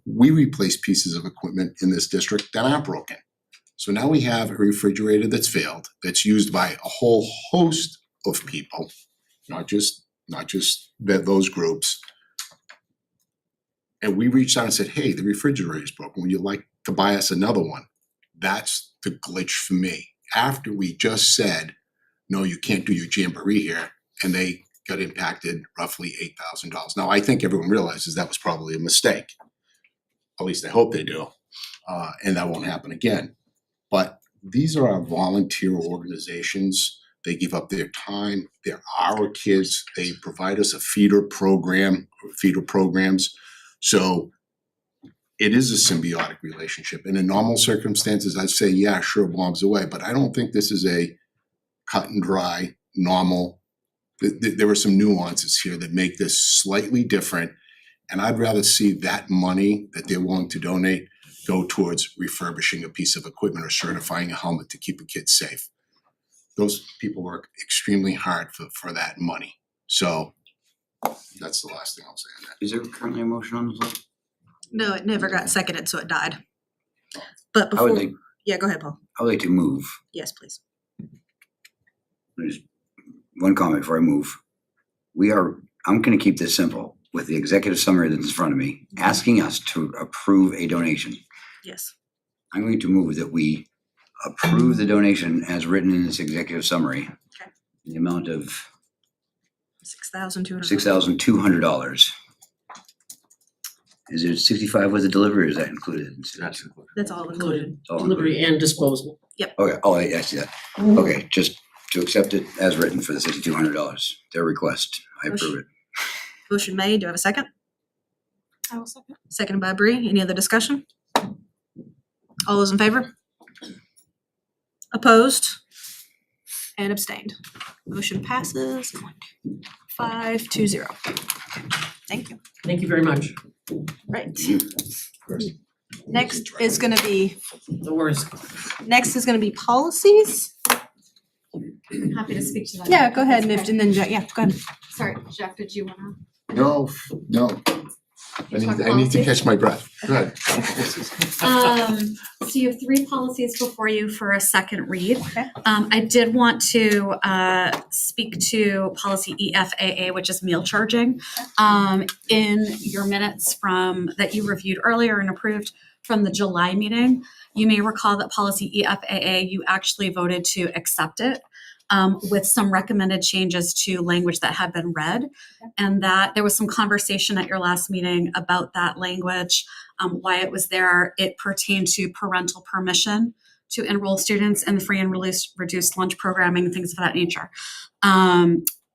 we replace pieces of equipment in this district that aren't broken. So now we have a refrigerator that's failed, that's used by a whole host of people, not just those groups. And we reached out and said, hey, the refrigerator is broken, would you like to buy us another one? That's the glitch for me. After we just said, no, you can't do your jamboree here, and they got impacted roughly $8,000. Now, I think everyone realizes that was probably a mistake. At least I hope they do. And that won't happen again. But these are our volunteer organizations they give up their time, they're our kids, they provide us a feeder program, or feeder programs. So it is a symbiotic relationship. And in normal circumstances, I'd say, yeah, sure, bombs away, but I don't think this is a cut and dry, normal. There are some nuances here that make this slightly different. And I'd rather see that money that they're willing to donate go towards refurbishing a piece of equipment or certifying a helmet to keep a kid safe. Those people work extremely hard for that money. So that's the last thing I'll say on that. Is there currently a motion on the floor? No, it never got seconded, so it died. But I would before, like, yeah, go ahead, Paul. I would like to move. Yes, please. There's one comment before I move. I'm gonna keep this simple with the executive summary that's in front of me, asking us to approve a donation. Yes. I'm going to move that we approve the donation as written in this executive summary. Okay. In the amount of $6,200. $6,200. Is it 65 with the delivery or is that included? That's included. That's all included. All Delivery and disposal. Okay, oh, I see that. Okay, just to accept it as written for the $6,200, their request. I approve it. Motion made. Do I have a second? I will second. Seconded by Bree. Any other discussion? All those in favor? Opposed? And abstained. Motion passes 5-0. Thank you. Thank you very much. Right. Next is gonna be, The worst. next is gonna be policies. I'm happy to speak to that. Yeah, go ahead, Nift, and then Jack, yeah, go ahead. Sorry, Jeff, did you wanna? No. I need to catch my breath. Go ahead. So you have 3 policies before you for a second read. Okay. I did want to speak to policy EFAA, which is meal charging. In your minutes that you reviewed earlier and approved from the July meeting, you may recall that policy EFAA, you actually voted to accept it. With some recommended changes to language that had been read. And that there was some conversation at your last meeting about that language, why it was there. It pertained to parental permission to enroll students in the free and reduced lunch programming, things of that nature.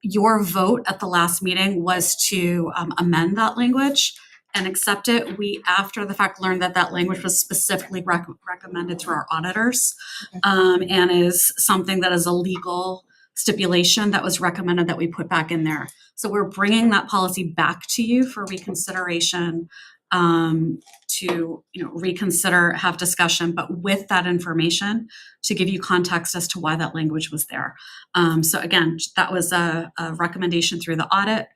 Your vote at the last meeting was to amend that language and accept it. We, after the fact, learned that that language was specifically recommended through our auditors, and is something that is a legal stipulation that was recommended that we put back in there. So we're bringing that policy back to you for reconsideration, to reconsider, have discussion, but with that information to give you context as to why that language was there. So again, that was a recommendation through the audit.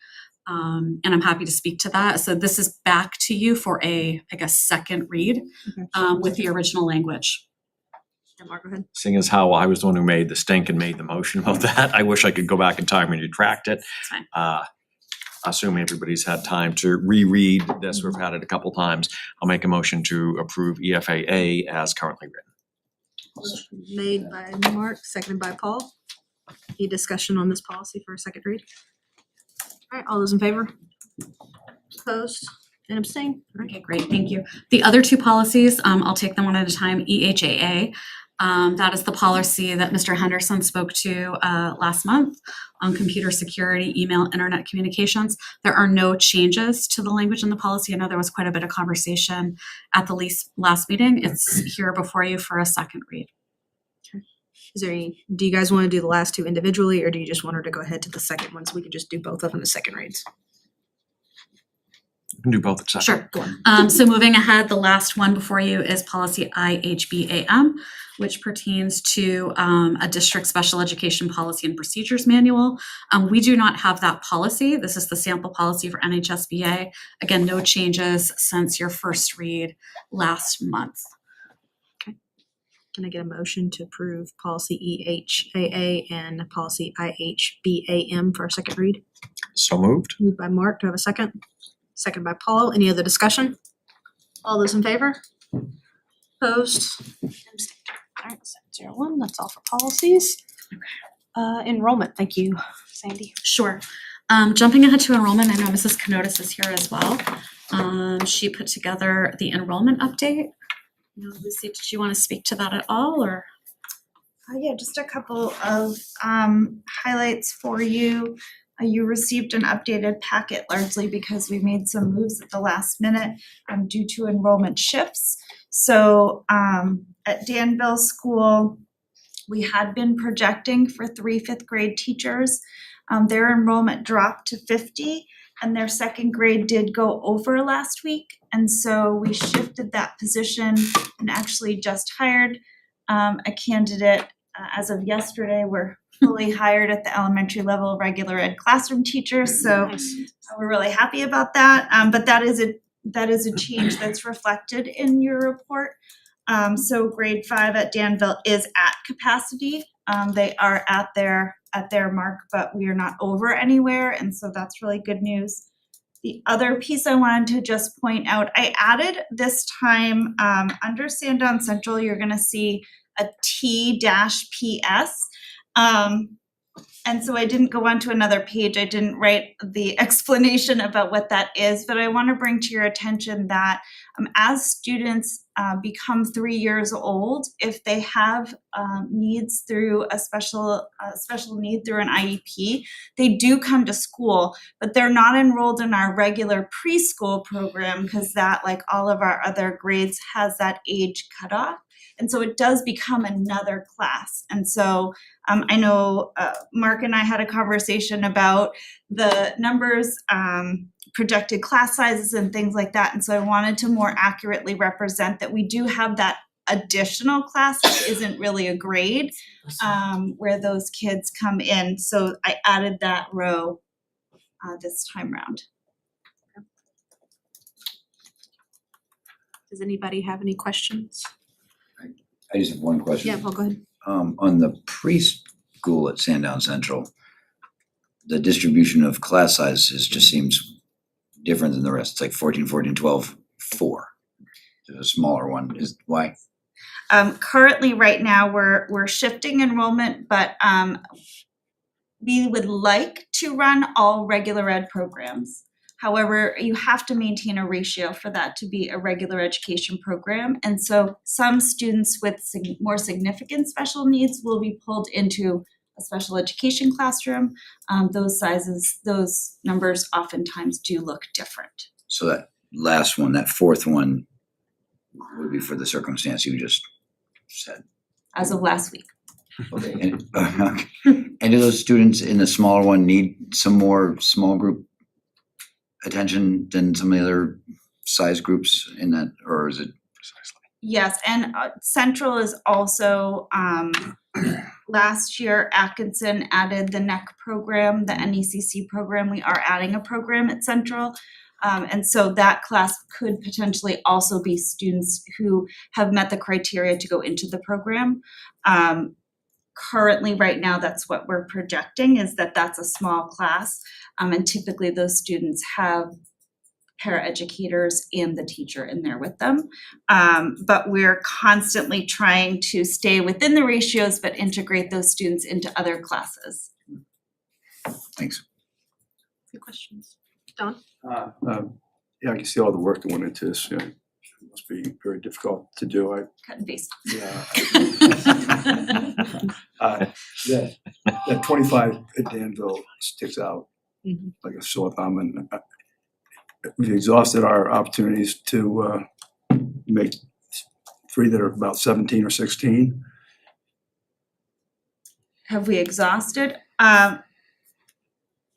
And I'm happy to speak to that. So this is back to you for a, second read, with the original language. Yeah, Mark, go ahead. Seeing as how I was the one who made the stink and made the motion about that, I wish I could go back in time and retract it. That's fine. Assuming everybody's had time to reread this, we've had it a couple times, I'll make a motion to approve EFAA as currently written. Made by Mark, seconded by Paul. Any discussion on this policy for a second read? All right, all those in favor? Opposed and abstained? All right. Okay, great, thank you. The other 2 policies, I'll take them one at a time. EHAA, that is the policy that Mr. Henderson spoke to last month on computer security, email, internet communications. There are no changes to the language in the policy. I know there was quite a bit of conversation at the last meeting. It's here before you for a second read. Is there any, do you guys want to do the last 2 individually, or do you just want her to go ahead to the second one so we can just do both of them as second reads? You can do both at second. Sure. So moving ahead, the last one before you is policy IHBAM, which pertains to a district special education policy and procedures manual. We do not have that policy. This is the sample policy for NHSBA. Again, no changes since your first read last month. Can I get a motion to approve policy EHAA and policy IHBAM for a second read? So moved. Moved by Mark. Do I have a second? Second by Paul. Any other discussion? All those in favor? Opposed? Abstained. All right, 701. That's all for policies. Enrollment. Thank you, Sandy. Sure. Jumping ahead to enrollment, I know Mrs. Kanotis is here as well. She put together the enrollment update. Lucy, did you want to speak to that at all, or? Yeah, just a couple of highlights for you. You received an updated packet largely because we made some moves at the last minute due to enrollment shifts. So at Danville School, we had been projecting for 3 fifth grade teachers. Their enrollment dropped to 50 and their second grade did go over last week. And so we shifted that position and actually just hired a candidate as of yesterday. We're fully hired at the elementary level regular ed classroom teachers, so we're really happy about that. But that is a change that's reflected in your report. So grade 5 at Danville is at capacity. They are at their mark, but we are not over anywhere, and so that's really good news. The other piece I wanted to just point out, I added this time under Sandown Central, you're gonna see a T-PS. And so I didn't go onto another page. I didn't write the explanation about what that is, but I want to bring to your attention that as students become 3 years old, if they have needs through a special need through an IEP, they do come to school, but they're not enrolled in our regular preschool program because that, like all of our other grades, has that age cutoff. And so it does become another class. And so I know Mark and I had a conversation about the numbers, projected class sizes and things like that. And so I wanted to more accurately represent that we do have that additional class that isn't really a grade where those kids come in. So I added that row this time round. Does anybody have any questions? I just have one question. Yeah, well, go ahead. On the preschool at Sandown Central, the distribution of class sizes just seems different than the rest. It's like 14, 14, 12, 4. There's a smaller one. Is why? Currently, right now, we're shifting enrollment, but we would like to run all regular ed programs. However, you have to maintain a ratio for that to be a regular education program. And so some students with more significant special needs will be pulled into a special education classroom. Those numbers oftentimes do look different. So that last one, that fourth one, would be for the circumstance you just said. As of last week. Okay. And do those students in the smaller one need some more small group attention than some of the other size groups in that, or is it? Yes, and Central is also, last year Atkinson added the NEC program, the NECC program. We are adding a program at Central. And so that class could potentially also be students who have met the criteria to go into the program. Currently, right now, that's what we're projecting, is that that's a small class. And typically those students have paraeducators and the teacher in there with them. But we're constantly trying to stay within the ratios, but integrate those students into other classes. Thanks. Any questions? Don? Yeah, I can see all the work that went into this. Yeah. It must be very difficult to do. Cut and paste. That 25 at Danville sticks out like a sore thumb, and we've exhausted our opportunities to make 3 that are about 17 or 16. Have we exhausted?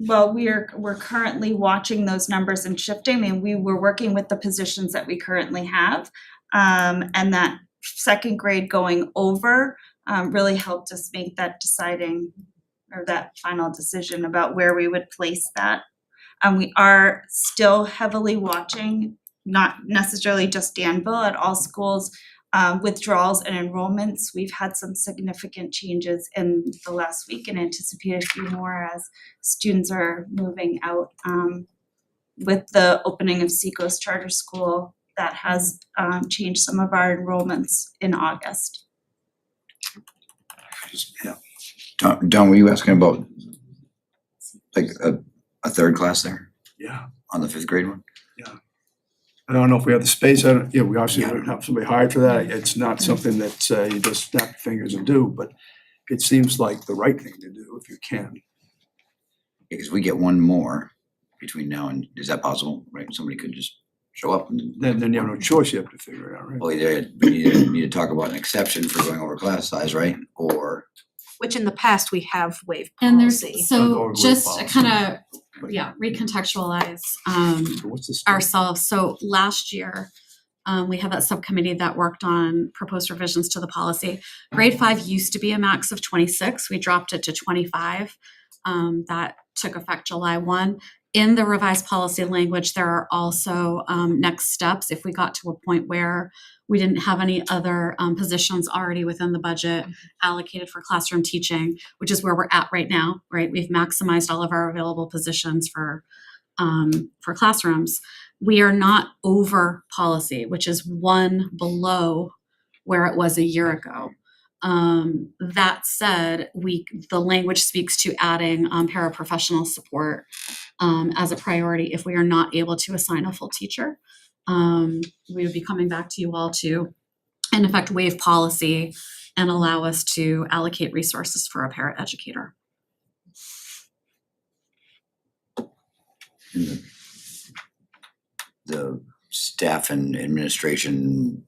Well, we're currently watching those numbers and shifting. I mean, we were working with the positions that we currently have. And that second grade going over really helped us make that deciding or that final decision about where we would place that. We are still heavily watching, not necessarily just Danville, at all schools, withdrawals and enrollments. We've had some significant changes in the last week and anticipate a few more as students are moving out. With the opening of Seacoast Charter School, that has changed some of our enrollments in August. Yeah. Don, were you asking about like a third class there Yeah. on the 5th grade one? I don't know if we have the space. We obviously don't have somebody hired for that. It's not something that you just snap your fingers and do, but it seems like the right thing to do if you can. Because we get one more between now and, is that possible, right? Somebody could just show up and Then you have no choice, you have to figure it out, right? well, either we need to talk about an exception for going over class size, right? Or Which in the past we have waived And there's, policy. so Or just policy. to kind of, recontextualize, So what's the story? ourselves. So last year, we had that subcommittee that worked on proposed revisions to the policy. Grade 5 used to be a max of 26. We dropped it to 25. That took effect July 1. In the revised policy language, there are also next steps if we got to a point where we didn't have any other positions already within the budget allocated for classroom teaching, which is where we're at right now, right? We've maximized all of our available positions for classrooms. We are not over policy, which is one below where it was a year ago. That said, the language speaks to adding paraprofessional support as a priority if we are not able to assign a full teacher. We would be coming back to you all to, in effect, waive policy and allow us to allocate resources for a paraeducator. the staff and administration,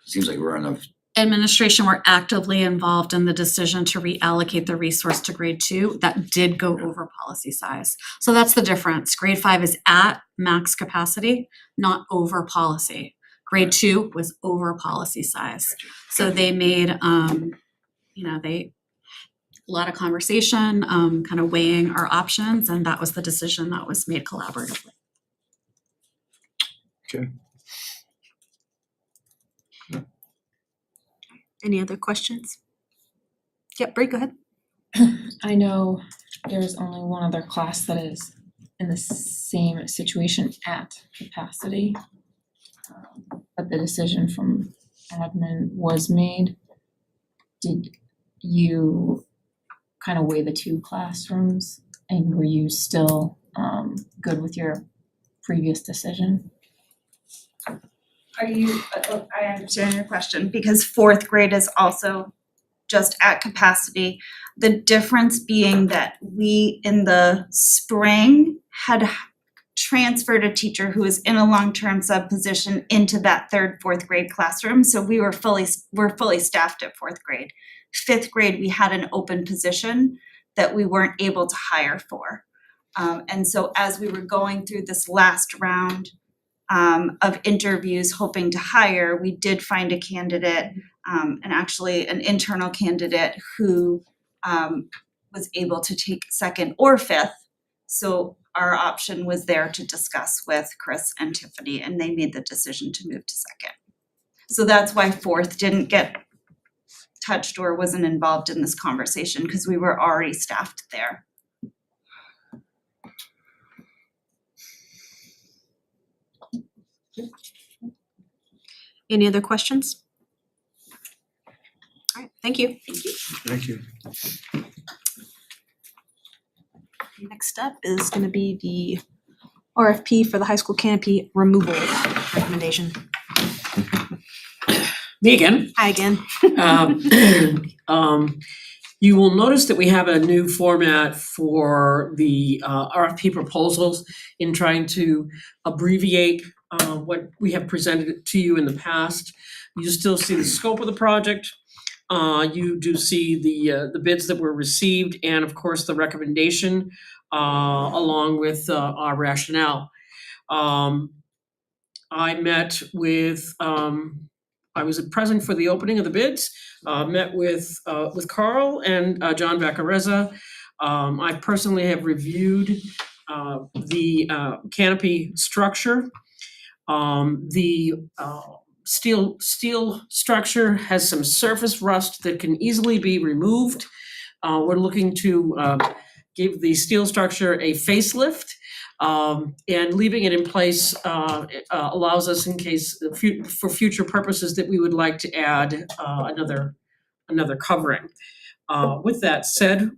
seems like we're on a Administration were actively involved in the decision to reallocate the resource to grade 2 that did go over policy size. So that's the difference. Grade 5 is at max capacity, not over policy. Grade 2 was over policy size. So they made, a lot of conversation, kind of weighing our options, and that was the decision that was made collaboratively. Okay. Any other questions? Yep, Bree, go ahead. I know there's only one other class that is in the same situation at capacity. But the decision from admin was made. Did you kind of weigh the two classrooms, and were you still good with your previous decision? Are you, I understand your question, because fourth grade is also just at capacity. The difference being that we, in the spring, had transferred a teacher who was in a long-term sub position into that third, fourth grade classroom, so we're fully staffed at fourth grade. Fifth grade, we had an open position that we weren't able to hire for. And so as we were going through this last round of interviews hoping to hire, we did find a candidate, and actually an internal candidate who was able to take second or fifth. So our option was there to discuss with Chris and Tiffany, and they made the decision to move to second. So that's why fourth didn't get touched or wasn't involved in this conversation, because we were already staffed there. Any other questions? All right, thank you. Thank you. Next up is gonna be the RFP for the high school canopy removal recommendation. Me again. Hi again. You will notice that we have a new format for the RFP proposals in trying to abbreviate what we have presented to you in the past. You still see the scope of the project. You do see the bids that were received, and of course the recommendation along with our rationale. I met with I was present for the opening of the bids, met with Carl and John Vaccarezza. I personally have reviewed the canopy structure. The steel structure has some surface rust that can easily be removed. We're looking to give the steel structure a facelift. And leaving it in place allows us, in case for future purposes, that we would like to add another covering. With that said,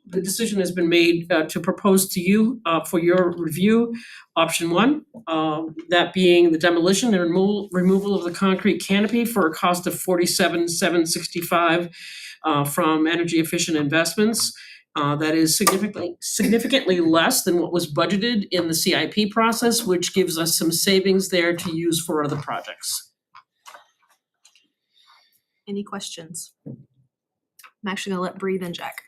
the decision has been made to propose to you for your review, option one, that being the demolition and removal of the concrete canopy for a cost of $47,765 from energy efficient investments. That is significantly less than what was budgeted in the CIP process, which gives us some savings there to use for other projects. Any questions? I'm actually gonna let Bree then Jack.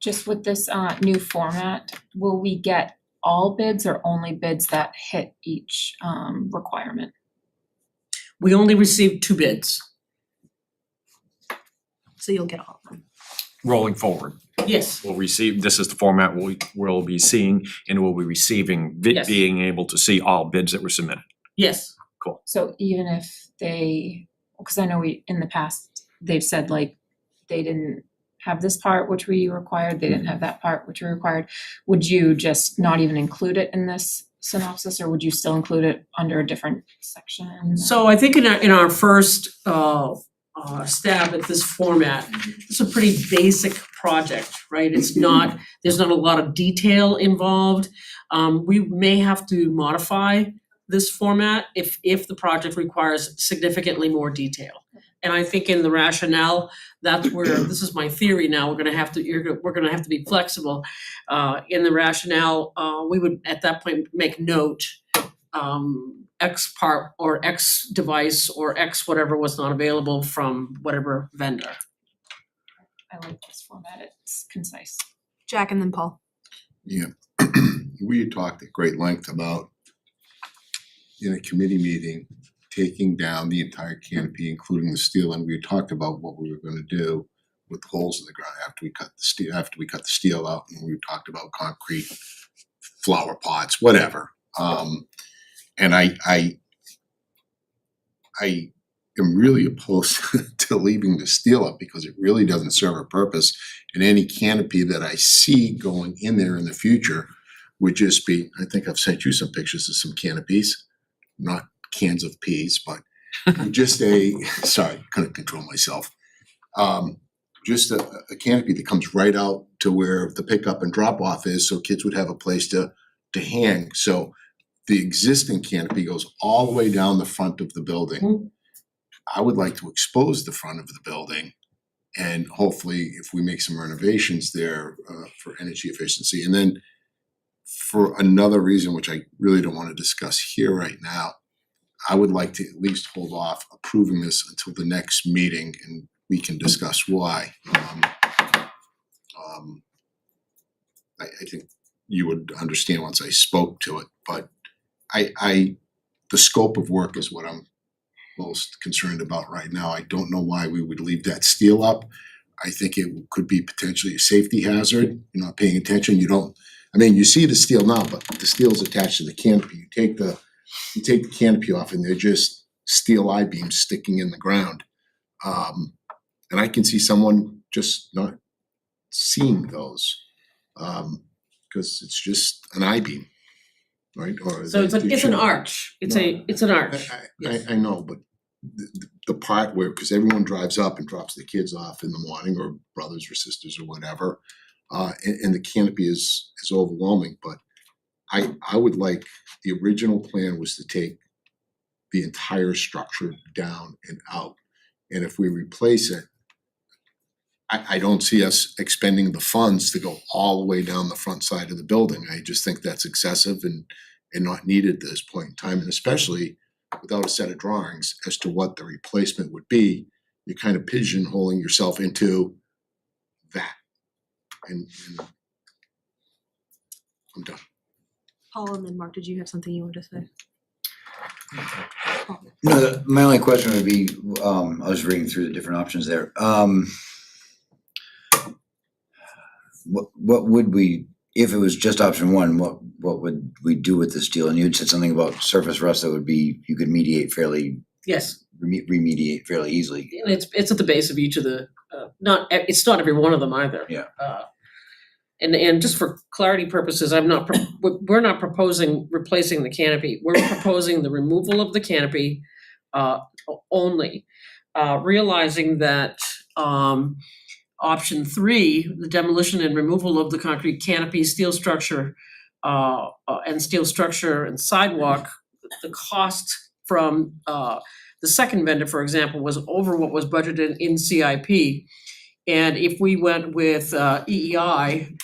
Just with this new format, will we get all bids or only bids that hit each requirement? We only received 2 bids. So you'll get all of them. Rolling forward, Yes, we'll receive, this is the format we'll be seeing, and we'll be receiving, Yes. being able to see all bids that were submitted. yes. So even if they, because I know in the past, they've said like they didn't have this part which we required, they didn't have that part which we required, would you just not even include it in this synopsis, or would you still include it under a different section? So I think in our first stab at this format, it's a pretty basic project, right? It's not, there's not a lot of detail involved. We may have to modify this format if the project requires significantly more detail. And I think in the rationale, that's where, this is my theory now, we're gonna have to be flexible. In the rationale, we would at that point make note, X part or X device or X whatever was not available from whatever vendor. I like this format, it's concise. Jack and then Paul. Yeah, we had talked at great length about in a committee meeting, taking down the entire canopy, including the steel, and we had talked about what we were gonna do with holes in the ground after we cut the steel out, and we talked about concrete, flower pots, whatever. And I am really opposed to leaving the steel up because it really doesn't serve a purpose. And any canopy that I see going in there in the future would just be, I think I've sent you some pictures of some canopies, not cans of peas, but just sorry, couldn't control myself. Just a canopy that comes right out to where the pickup and drop off is, so kids would have a place to hang. So the existing canopy goes all the way down the front of the building. I would like to expose the front of the building, and hopefully if we make some renovations there for energy efficiency. And then for another reason, which I really don't wanna discuss here right now, I would like to at least hold off approving this until the next meeting, and we can discuss why. I think you would understand once I spoke to it, but the scope of work is what I'm most concerned about right now. I don't know why we would leave that steel up. I think it could be potentially a safety hazard. You're not paying attention, you see the steel now, but the steel's attached to the canopy. You take the canopy off and they're just steel I-beams sticking in the ground. And I can see someone just not seeing those, because it's just an I-beam, right? Or So it's an arch, it's an arch. Yes. I know, but the part where, because everyone drives up and drops their kids off in the morning, or brothers or sisters or whatever, and the canopy is overwhelming, but I would like, the original plan was to take the entire structure down and out. And if we replace it, I don't see us expending the funds to go all the way down the front side of the building. I just think that's excessive and not needed at this point in time, and especially without a set of drawings as to what the replacement would be, you're kind of pigeonholing yourself into that. And I'm done. Paul and then Mark, did you have something you wanted to say? No, my only question would be, I was reading through the different options there. What would we, if it was just option one, what would we do with the steel? And you had said something about surface rust that would be, you could remediate fairly easily. And it's at the base of each of the, it's not every one of them either. Yeah. And just for clarity purposes, we're not proposing replacing the canopy. We're proposing the removal of the canopy only, realizing that option 3, the demolition and removal of the concrete canopy, steel structure, and steel structure and sidewalk, the cost from the second vendor, for example, was over what was budgeted in CIP. And if we went with EEI,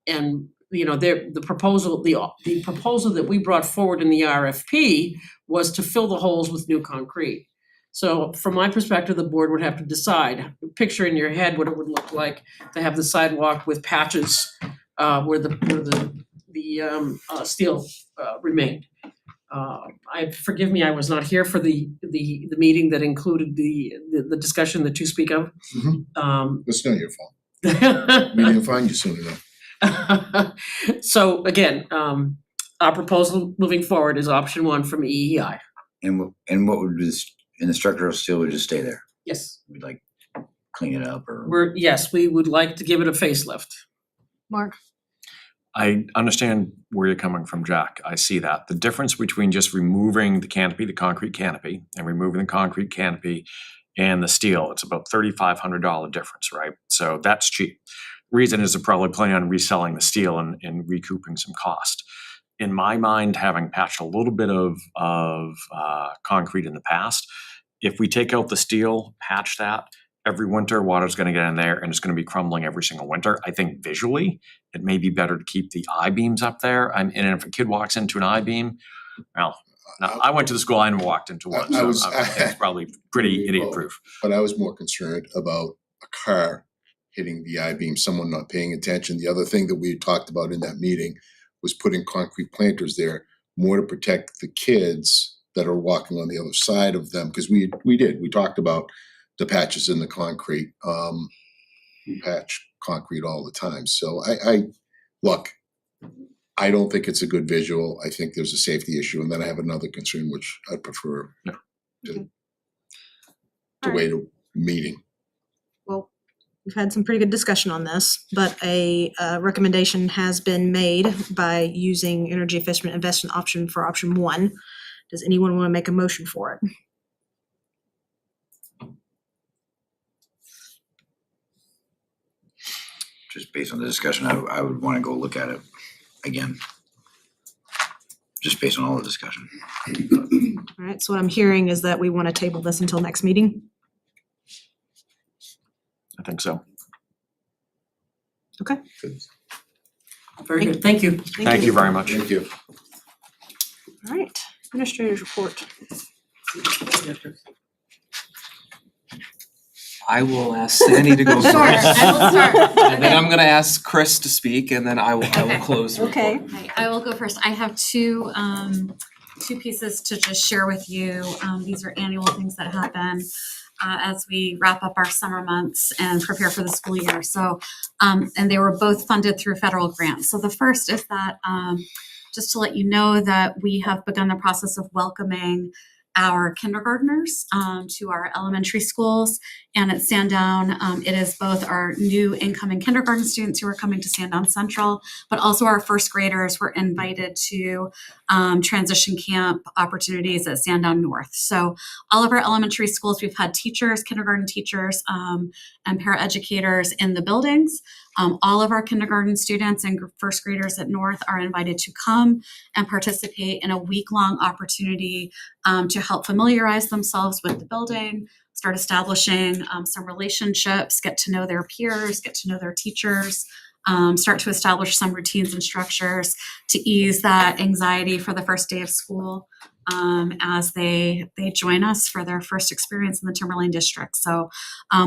and the proposal that we brought forward in the RFP was to fill the holes with new concrete. So from my perspective, the board would have to decide, picture in your head what it would look like to have the sidewalk with patches where the steel remained. Forgive me, I was not here for the meeting that included the discussion that you speak of. It's not your fault. We didn't find you soon enough. So again, our proposal moving forward is option 1 from EEI. And what would this, and the structural steel would just stay there? Yes. We'd like clean it up or? We would like to give it a facelift. Mark? I understand where you're coming from, Jack. I see that. The difference between just removing the canopy, the concrete canopy, and removing the concrete canopy and the steel, it's about $3,500 difference, right? So that's cheap. Reason is they're probably planning on reselling the steel and recouping some cost. In my mind, having patched a little bit of concrete in the past, if we take out the steel, patch that, every winter water's gonna get in there and it's gonna be crumbling every single winter. I think visually, it may be better to keep the I-beams up there. And if a kid walks into an I-beam, well, now, I went to the school, I never walked into one, so I think it's probably pretty idiot-proof. But I was more concerned about a car hitting the I-beam, someone not paying attention. The other thing that we had talked about in that meeting was putting concrete planters there, more to protect the kids that are walking on the other side of them, because we talked about the patches in the concrete. We patch concrete all the time. So look, I don't think it's a good visual. I think there's a safety issue. And then I have another concern, which I'd prefer to wait a meeting. Well, we've had some pretty good discussion on this, but a recommendation has been made by using energy efficient investment option for option 1. Does anyone want to make a motion for it? Just based on the discussion, I would wanna go look at it again. Just based on all the discussion. All right, so what I'm hearing is that we want to table this until next meeting. I think so. Okay. Very good, thank you. Thank you very much. Thank you. All right, administrator's report. I will ask Sandy to go first. Sure, I will start. And then I'm gonna ask Chris to speak, and then I will close the report. Okay. Okay, I will go first. I have two pieces to just share with you. These are annual things that happen as we wrap up our summer months and prepare for the school year. So, and they were both funded through federal grants. So the first is that, just to let you know that we have begun the process of welcoming our kindergartners to our elementary schools. And at Sandown, it is both our new incoming kindergarten students who are coming to Sandown Central, but also our first graders were invited to transition camp opportunities at Sandown North. So all of our elementary schools, we've had teachers, kindergarten teachers, and paraeducators in the buildings. All of our kindergarten students and first graders at North are invited to come and participate in a week-long opportunity to help familiarize themselves with the building, start establishing some relationships, get to know their peers, get to know their teachers, start to establish some routines and structures to ease that anxiety for the first day of school as they join us for their first experience in the Timberlane district. So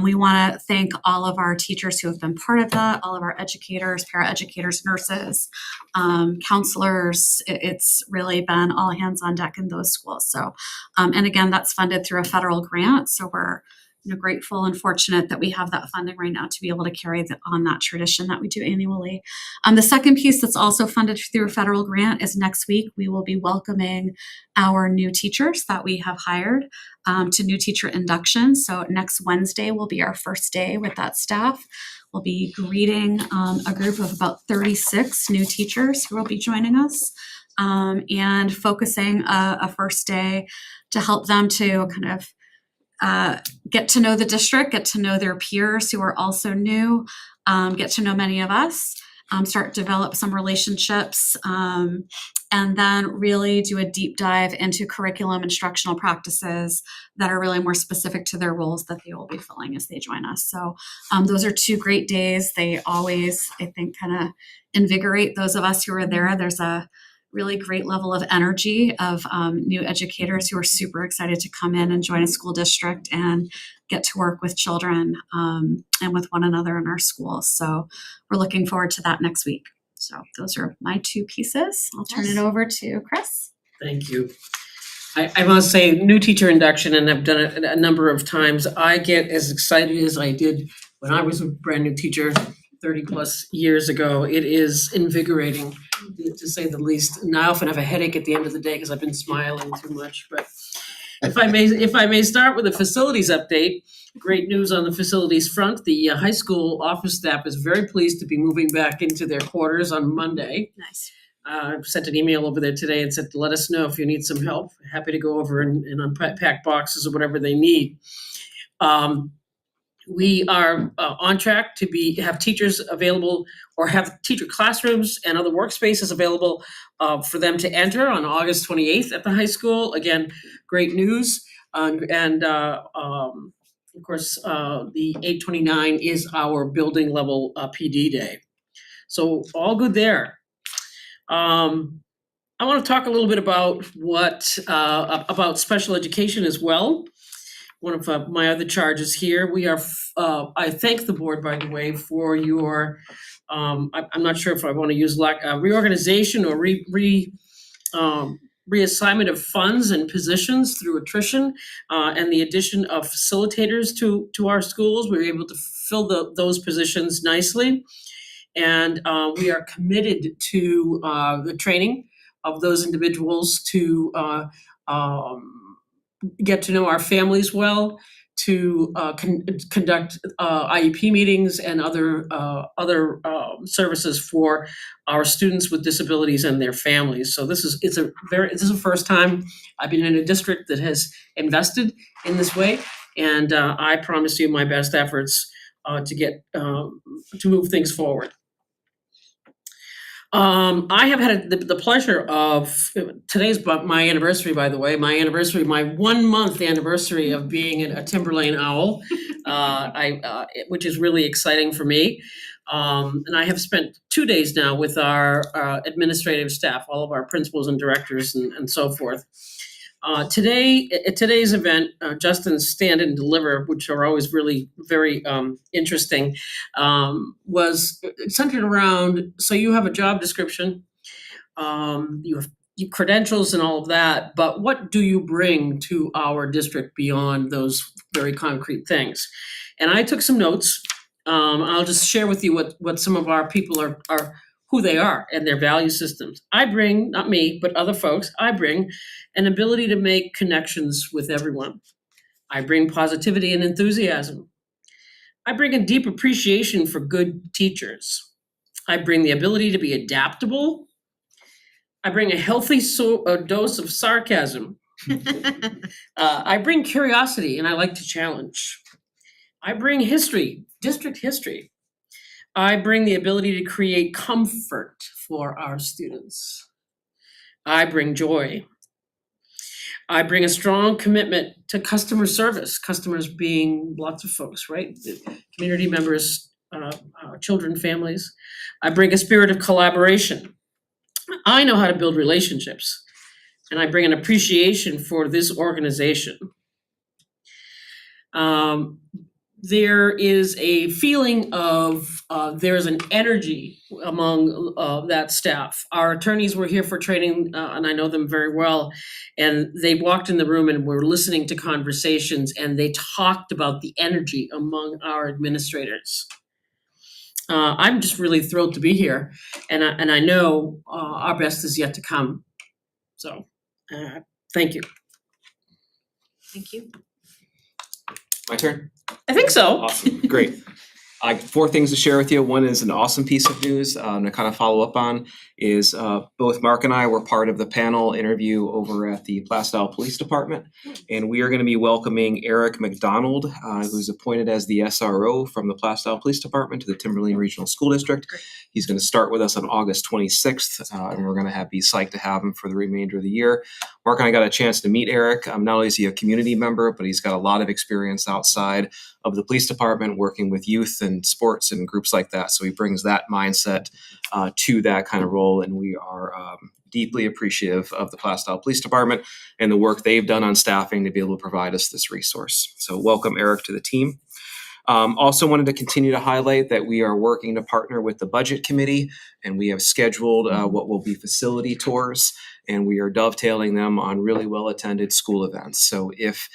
we want to thank all of our teachers who have been part of that, all of our educators, paraeducators, nurses, counselors. It's really been all hands on deck in those schools. So, and again, that's funded through a federal grant. So we're grateful and fortunate that we have that funding right now to be able to carry on that tradition that we do annually. The second piece that's also funded through a federal grant is next week we will be welcoming our new teachers that we have hired to new teacher induction. So next Wednesday will be our first day with that staff. We'll be greeting a group of about 36 new teachers who will be joining us and focusing a first day to help them to kind of get to know the district, get to know their peers who are also new, get to know many of us, start to develop some relationships, and then really do a deep dive into curriculum instructional practices that are really more specific to their roles that they will be filling as they join us. So those are 2 great days. They always, I think, kind of invigorate those of us who are there. There's a really great level of energy of new educators who are super excited to come in and join a school district and get to work with children and with one another in our schools. So we're looking forward to that next week. So those are my 2 pieces. I'll turn it over to Chris. Thank you. I must say, new teacher induction, and I've done it a number of times, I get as excited as I did when I was a brand new teacher 30 plus years ago. It is invigorating, to say the least. And I often have a headache at the end of the day because I've been smiling too much. But if I may start with a facilities update, great news on the facilities front. The high school office staff is very pleased to be moving back into their quarters on Monday. Nice. I've sent an email over there today and said, let us know if you need some help. Happy to go over and unpack boxes or whatever they need. We are on track to have teachers available, or have teacher classrooms and other workspaces available for them to enter on August 28th at the high school. Again, great news. Of course, the 8/29 is our building level PD day. So all good there. I want to talk a little bit about about special education as well. One of my other charges here. We are. I thank the board, by the way, for your. I'm not sure if I want to use reorganization or reassignment of funds and positions through attrition, and the addition of facilitators to our schools. We were able to fill those positions nicely. And we are committed to the training of those individuals to get to know our families well, to conduct IEP meetings and other services for our students with disabilities and their families. So this is the first time I've been in a district that has invested in this way, and I promise you my best efforts to move things forward. I have had the pleasure of, today's my anniversary, by the way, my 1 month anniversary of being a Timberlane owl, which is really exciting for me. And I have spent 2 days now with our administrative staff, all of our principals and directors and so forth. At today's event, Justin's Stand and Deliver, which are always really very interesting, was centered around, so you have a job description, you have credentials and all of that, but what do you bring to our district beyond those very concrete things? And I took some notes. I'll just share with you what some of our people are who they are and their value systems. I bring, not me, but other folks, I bring an ability to make connections with everyone. I bring positivity and enthusiasm. I bring a deep appreciation for good teachers. I bring the ability to be adaptable. I bring a healthy dose of sarcasm. I bring curiosity, and I like to challenge. I bring history, district history. I bring the ability to create comfort for our students. I bring joy. I bring a strong commitment to customer service, customers being lots of folks, right? The community members, children, families. I bring a spirit of collaboration. I know how to build relationships, and I bring an appreciation for this organization. There is a feeling of, there's an energy among that staff. Our attorneys were here for training, and I know them very well, and they walked in the room and were listening to conversations, and they talked about the energy among our administrators. I'm just really thrilled to be here, and I know our best is yet to come. So, thank you. Thank you. My turn? I think so. Awesome, great. I got 4 things to share with you. One is an awesome piece of news to kind of follow up on is both Mark and I were part of the panel interview over at the Plastow Police Department. And we are going to be welcoming Eric McDonald, who's appointed as the SRO from the Plastow Police Department to the Timberlane Regional School District. He's going to start with us on August 26th, and we're going to be psyched to have him for the remainder of the year. Mark and I got a chance to meet Eric. Not only is he a community member, but he's got a lot of experience outside of the police department working with youth and sports and groups like that. So he brings that mindset to that kind of role, and we are deeply appreciative of the Plastow Police Department and the work they've done on staffing to be able to provide us this resource. So welcome, Eric, to the team. Also wanted to continue to highlight that we are working to partner with the Budget Committee, and we have scheduled what will be facility tours, and we are dovetailing them on really well-attended school events. So if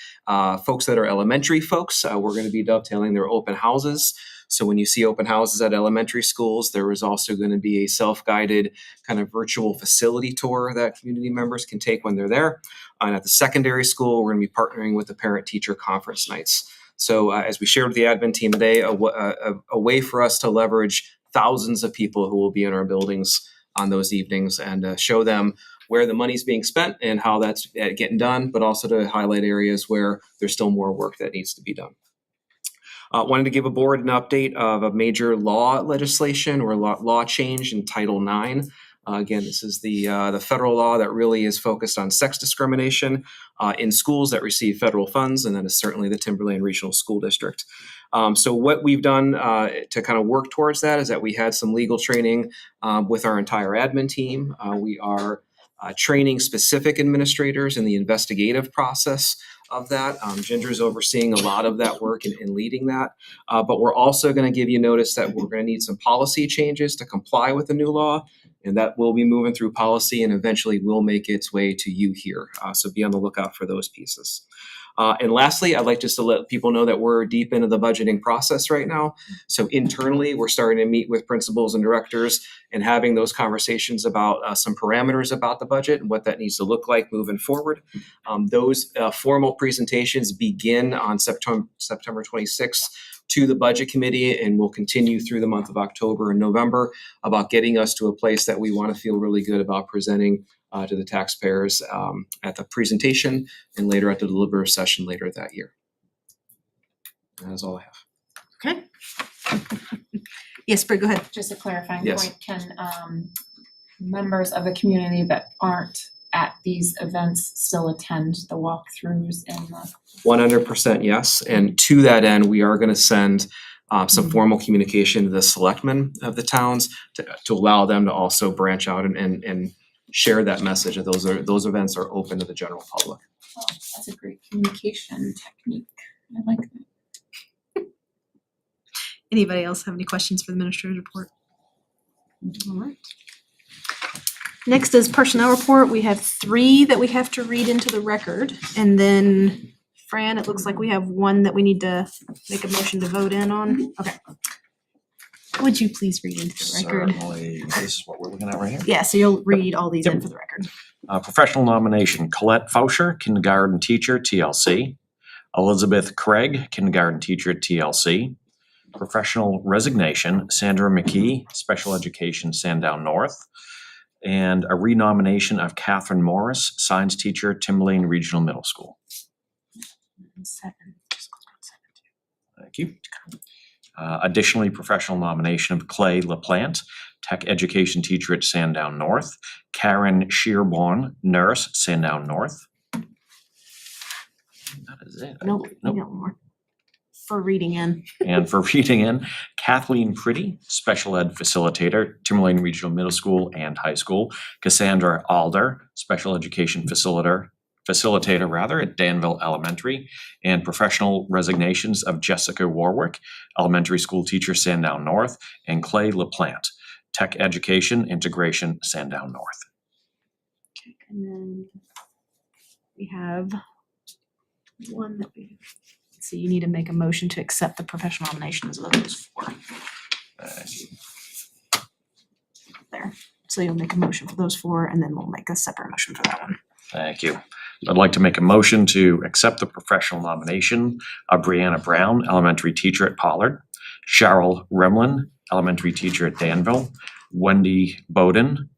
folks that are elementary folks, we're going to be dovetailing their open houses. So when you see open houses at elementary schools, there is also going to be a self-guided kind of virtual facility tour that community members can take when they're there. And at the secondary school, we're going to be partnering with the parent-teacher conference nights. So as we shared with the admin team today, a way for us to leverage thousands of people who will be in our buildings on those evenings and show them where the money's being spent and how that's getting done, but also to highlight areas where there's still more work that needs to be done. Wanted to give a board an update of a major law legislation or law change in Title IX. Again, this is the federal law that really is focused on sex discrimination in schools that receive federal funds, and that is certainly the Timberlane Regional School District. So what we've done to kind of work towards that is that we had some legal training with our entire admin team. We are training specific administrators in the investigative process of that. Ginger's overseeing a lot of that work and leading that. But we're also going to give you notice that we're going to need some policy changes to comply with the new law. And that will be moving through policy and eventually will make its way to you here. So be on the lookout for those pieces. And lastly, I'd like just to let people know that we're deep into the budgeting process right now. So internally, we're starting to meet with principals and directors and having those conversations about some parameters about the budget and what that needs to look like moving forward. Those formal presentations begin on September 26th to the Budget Committee and will continue through the month of October and November about getting us to a place that we want to feel really good about presenting to the taxpayers at the presentation and later at the deliberative session later that year. That is all I have. Okay. Yes, Bri, go ahead. Just a clarifying Yes. point, can members of the community that aren't at these events still attend the walkthroughs and the 100% yes. And to that end, we are going to send some formal communication to the selectmen of the towns to allow them to also branch out and share that message that those events are open to the general public. Oh, that's a great communication technique. I like that. Anybody else have any questions for the administrator's report? All right. Next is personnel report. We have 3 that we have to read into the record. And then Fran, it looks like we have 1 that we need to make a motion to vote in on. Okay. Would you please read into the record? Certainly, this is what we're looking at right here. Yeah, so you'll read all these in for the record. Professional nomination, Colette Fauscher, kindergarten teacher, TLC. Elizabeth Craig, kindergarten teacher, TLC. Professional resignation, Sandra McKee, special education, Sandown North. And a renomination of Catherine Morris, science teacher, Timberlane Regional Middle School. 7. Thank you. Additionally, professional nomination of Clay LaPlante, tech education teacher at Sandown North. Karen Shearborn, nurse, Sandown North. That is it. Nope, Nope. we got 1 more. For reading in. And for reading in, Kathleen Pretty, special ed facilitator, Timberlane Regional Middle School and High School. Cassandra Alder, special education facilitator at Danville Elementary. And professional resignations of Jessica Warwick, elementary school teacher, Sandown North, and Clay LaPlante, tech education integration, Sandown North. Okay, and then we have 1 that we. So you need to make a motion to accept the professional nominations of those 4. There. So you'll make a motion for those 4 and then we'll make a separate motion for that one. Thank you. I'd like to make a motion to accept the professional nomination of Brianna Brown, elementary teacher at Pollard, Cheryl Remlin, elementary teacher at Danville, Wendy Bowen,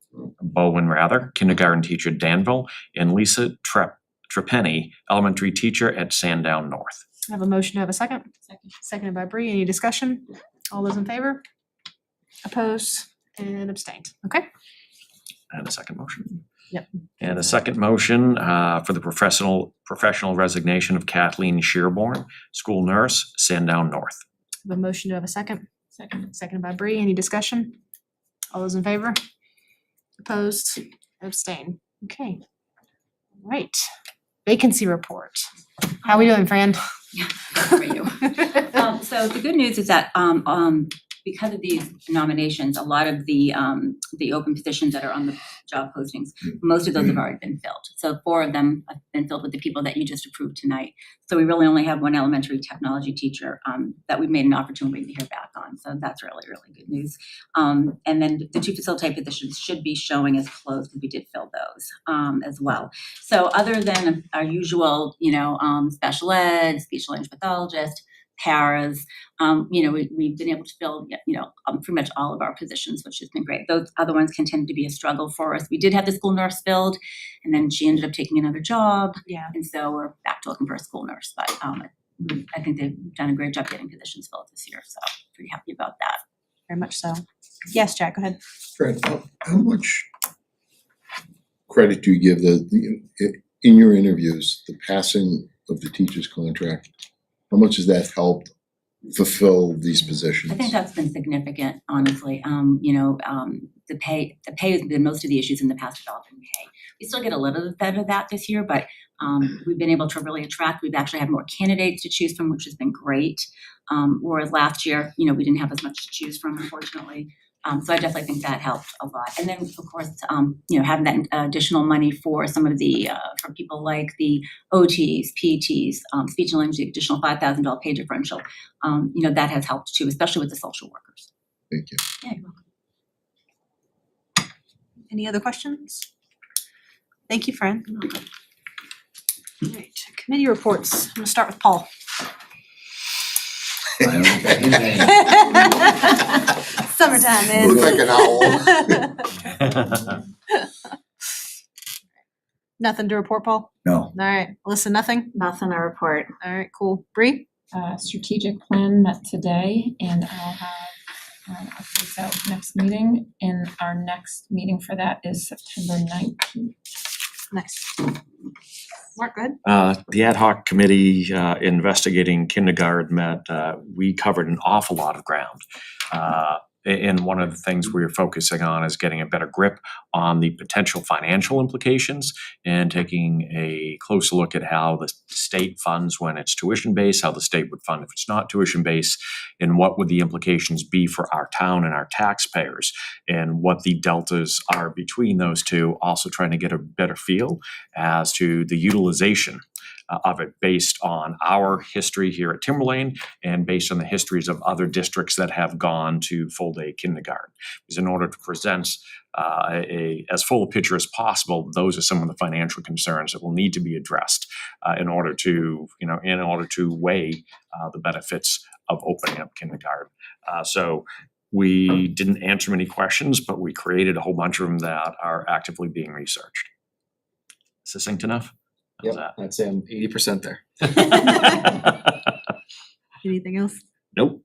kindergarten teacher at Danville, and Lisa Treppenny, elementary teacher at Sandown North. I have a motion to have a second. Seconded by Bree. Any discussion? All those in favor? Opposed and abstained. Okay. And a second motion. Yep. And a second motion for the professional resignation of Kathleen Shearborn, school nurse, Sandown North. I have a motion to have a second. Seconded by Bree. Any discussion? All those in favor? Opposed? Abstain. Okay. All right. Vacancy report. How we doing, Fran? How are you? So the good news is that because of these nominations, a lot of the open positions that are on the job postings, most of those have already been filled. So 4 of them have been filled with the people that you just approved tonight. So we really only have 1 elementary technology teacher that we've made an offer to and waiting to hear back on. So that's really, really good news. And then the 2 facilitate positions should be showing as closed because we did fill those as well. So other than our usual, special ed, speech language pathologist, paras, we've been able to fill, pretty much all of our positions, which has been great. Those other ones continue to be a struggle for us. We did have the school nurse filled, and then she ended up taking another job. Yeah. And so we're back to looking for a school nurse, but I think they've done a great job getting positions filled this year, so pretty happy about that. Very much so. Yes, Jack, go ahead. Fred, how much credit do you give in your interviews, the passing of the teacher's contract? How much has that helped fulfill these positions? I think that's been significant, honestly. The pay has been most of the issues in the past have all been pay. We still get a little bit of that this year, but we've been able to really attract. We've actually had more candidates to choose from, which has been great. Whereas last year, we didn't have as much to choose from, unfortunately. So I definitely think that helped a lot. And then, of course, having that additional money for some of the, for people like the OTs, PTs, speech and language, the additional $5,000 pay differential, that has helped too, especially with the social workers. Thank you. Yeah, you're welcome. Any other questions? Thank you, Fran. All right, committee reports. I'm gonna start with Paul. Summertime, man. Look like an owl. Nothing to report, Paul? No. All right, Alyssa, nothing? Nothing to report. All right, cool. Bree? Strategic plan met today, and I'll have updates out next meeting, and our next meeting for that is September 19th. Nice. Mark, go ahead. The ad hoc committee investigating kindergarten met, we covered an awful lot of ground. And one of the things we're focusing on is getting a better grip on the potential financial implications and taking a closer look at how the state funds when it's tuition-based, how the state would fund if it's not tuition-based, and what would the implications be for our town and our taxpayers, and what the deltas are between those two, also trying to get a better feel as to the utilization of it based on our history here at Timberlane and based on the histories of other districts that have gone to full-day kindergarten. Because in order to present as full a picture as possible, those are some of the financial concerns that will need to be addressed in order to weigh the benefits of opening up kindergarten. So we didn't answer many questions, but we created a whole bunch of them that are actively being researched. Succinct enough? Yep, I'd say I'm 80% there. Anything else? Nope.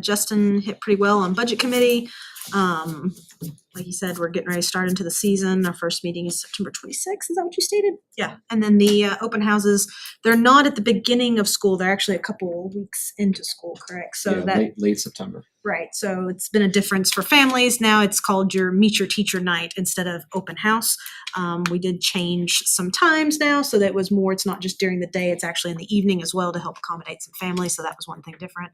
Justin hit pretty well on budget committee. Like you said, we're getting ready to start into the season. Our first meeting is September 26th. Is that what you stated? Yeah. And then the open houses, they're not at the beginning of school. They're actually a couple of weeks into school, correct? So Yeah, that late September. right. So it's been a difference for families. Now it's called your Meet Your Teacher Night instead of open house. We did change some times now so that it was more, it's not just during the day, it's actually in the evening as well to help accommodate some families. So that was one thing different.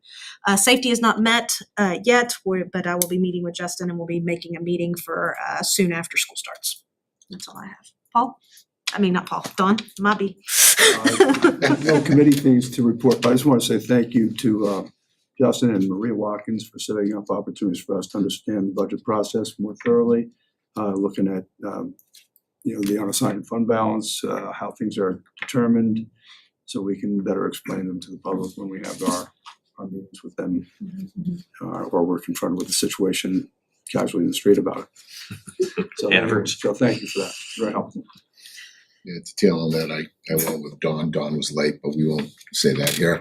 Safety is not met yet, but I will be meeting with Justin and we'll be making a meeting for soon after school starts. That's all I have. Paul? I mean, not Paul, Dawn, Mobby. No committee things to report, but I just want to say thank you to Justin and Maria Watkins for setting up opportunities for us to understand the budget process more thoroughly, looking at the unassigned fund balance, how things are determined, so we can better explain them to the public when we have our our meetings with them, or we're confronted with a situation casually in the street about it. So, thank you for that, very helpful. Yeah, to tail on that, I went with Dawn. Dawn was late, but we won't say that here.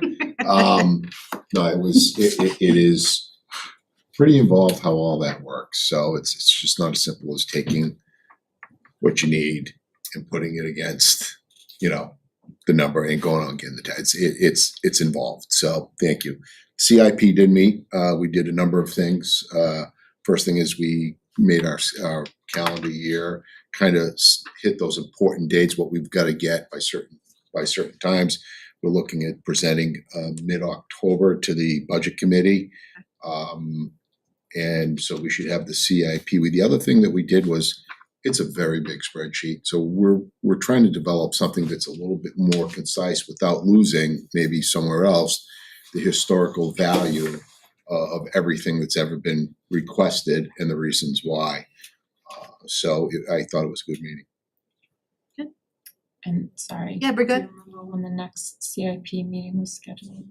No, it is pretty involved how all that works. So it's just not as simple as taking what you need and putting it against, the number and going on getting the tax. It's involved. So thank you. CIP did meet. We did a number of things. First thing is we made our calendar year kind of hit those important dates, what we've got to get by certain times. We're looking at presenting mid-October to the budget committee. And so we should have the CIP. The other thing that we did was, it's a very big spreadsheet. So we're trying to develop something that's a little bit more concise without losing maybe somewhere else the historical value of everything that's ever been requested and the reasons why. I thought it was a good meeting. And sorry. Yeah, we're good. Do you remember when the next CIP meeting was scheduled?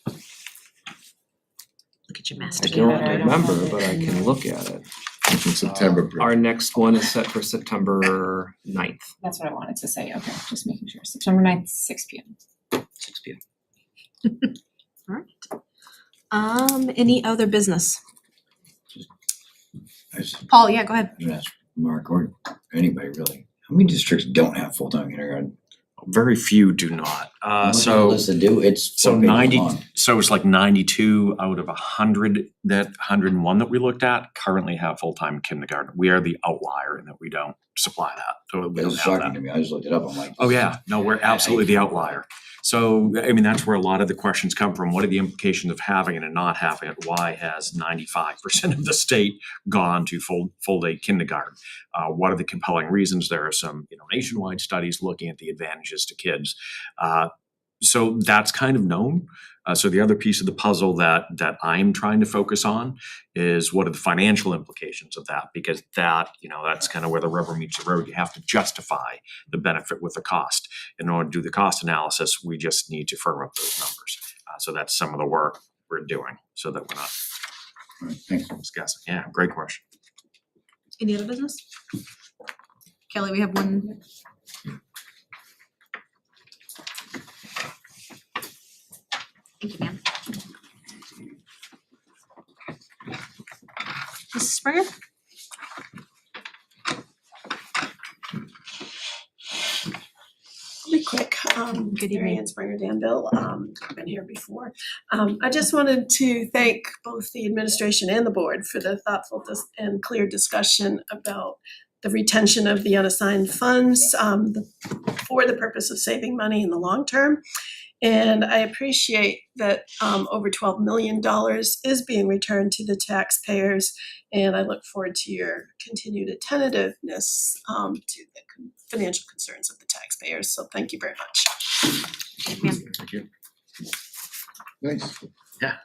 Look at your I master. don't I don't remember, have it. but I can look at it. In September. Our next one is set for September 9th. That's what I wanted to say. Okay, just making sure. September 9th, 6 p.m. 6 p.m. Any other business? I just Paul, yeah, go ahead. ask Mark or anybody really, how many districts don't have full-time kindergarten? Very few do not. How much So list to do? It's so 4 pages 90 long. so it's like 92 out of 100 101 that we looked at currently have full-time kindergarten. We are the outlier in that we don't supply that. So we It don't was have shocking that. to me. I just looked it up. I'm like. Oh, yeah. No, we're absolutely the outlier. So, I mean, that's where a lot of the questions come from. What are the implications of having it and not having it? Why has 95% of the state gone to full day kindergarten? What are the compelling reasons? There are some, nationwide studies looking at the advantages to kids. So that's kind of known. So the other piece of the puzzle that I'm trying to focus on is what are the financial implications of that? Because that's kind of where the rubber meets the road. You have to justify the benefit with the cost. In order to do the cost analysis, we just need to firm up those numbers. So that's some of the work we're doing so that we're not All right, thanks. guessing. Yeah, great question. Any other business? Kelly, we have one. Thank you, ma'am. Mrs. Springer? Really quick, Good Mary evening. Ann Springer Danville, I've been here before. I just wanted to thank both the administration and the board for the thoughtful and clear discussion about the retention of the unassigned funds for the purpose of saving money in the long term. And I appreciate that over $12 million is being returned to the taxpayers. And I look forward to your continued attentiveness to the financial concerns of the taxpayers. So thank you very much. Thank you. Nice. Yeah,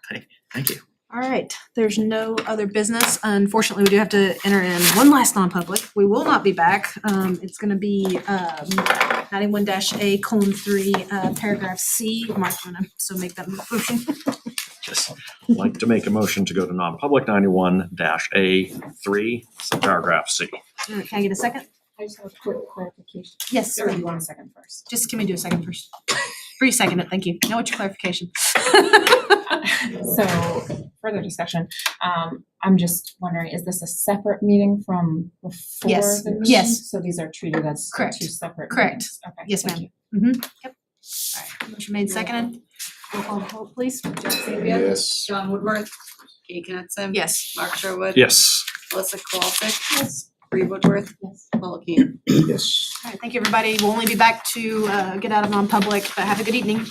thank you. All right, there's no other business. Unfortunately, we do have to enter in one last non-public. We will not be back. It's gonna be 91-A:3, paragraph C. Mark, you wanna so make that motion? Just like to make a motion to go to non-public 91-A:3, paragraph C. All right, can I get a second? I just have a quick clarification. Yes, Or you want a second first? just can we do a second first? Bree seconded, thank you. Now what's your clarification? So, further discussion, I'm just wondering, is this a separate meeting from before Yes, the meeting? yes. So these are treated as Correct. two separate Correct. meetings? Okay, Yes, thank ma'am. you. Yep. All right, motion made, seconded. Roll call vote, please. Jeff Sabia. Yes. John Woodworth. Kate Knudsen. Yes. Mark Sherwood. Yes. Melissa Kowalczyk. Yes. Bree Woodworth. Yes. Paula Keen. Yes. All right, thank you, everybody. We'll only be back to get out of non-public, but have a good evening.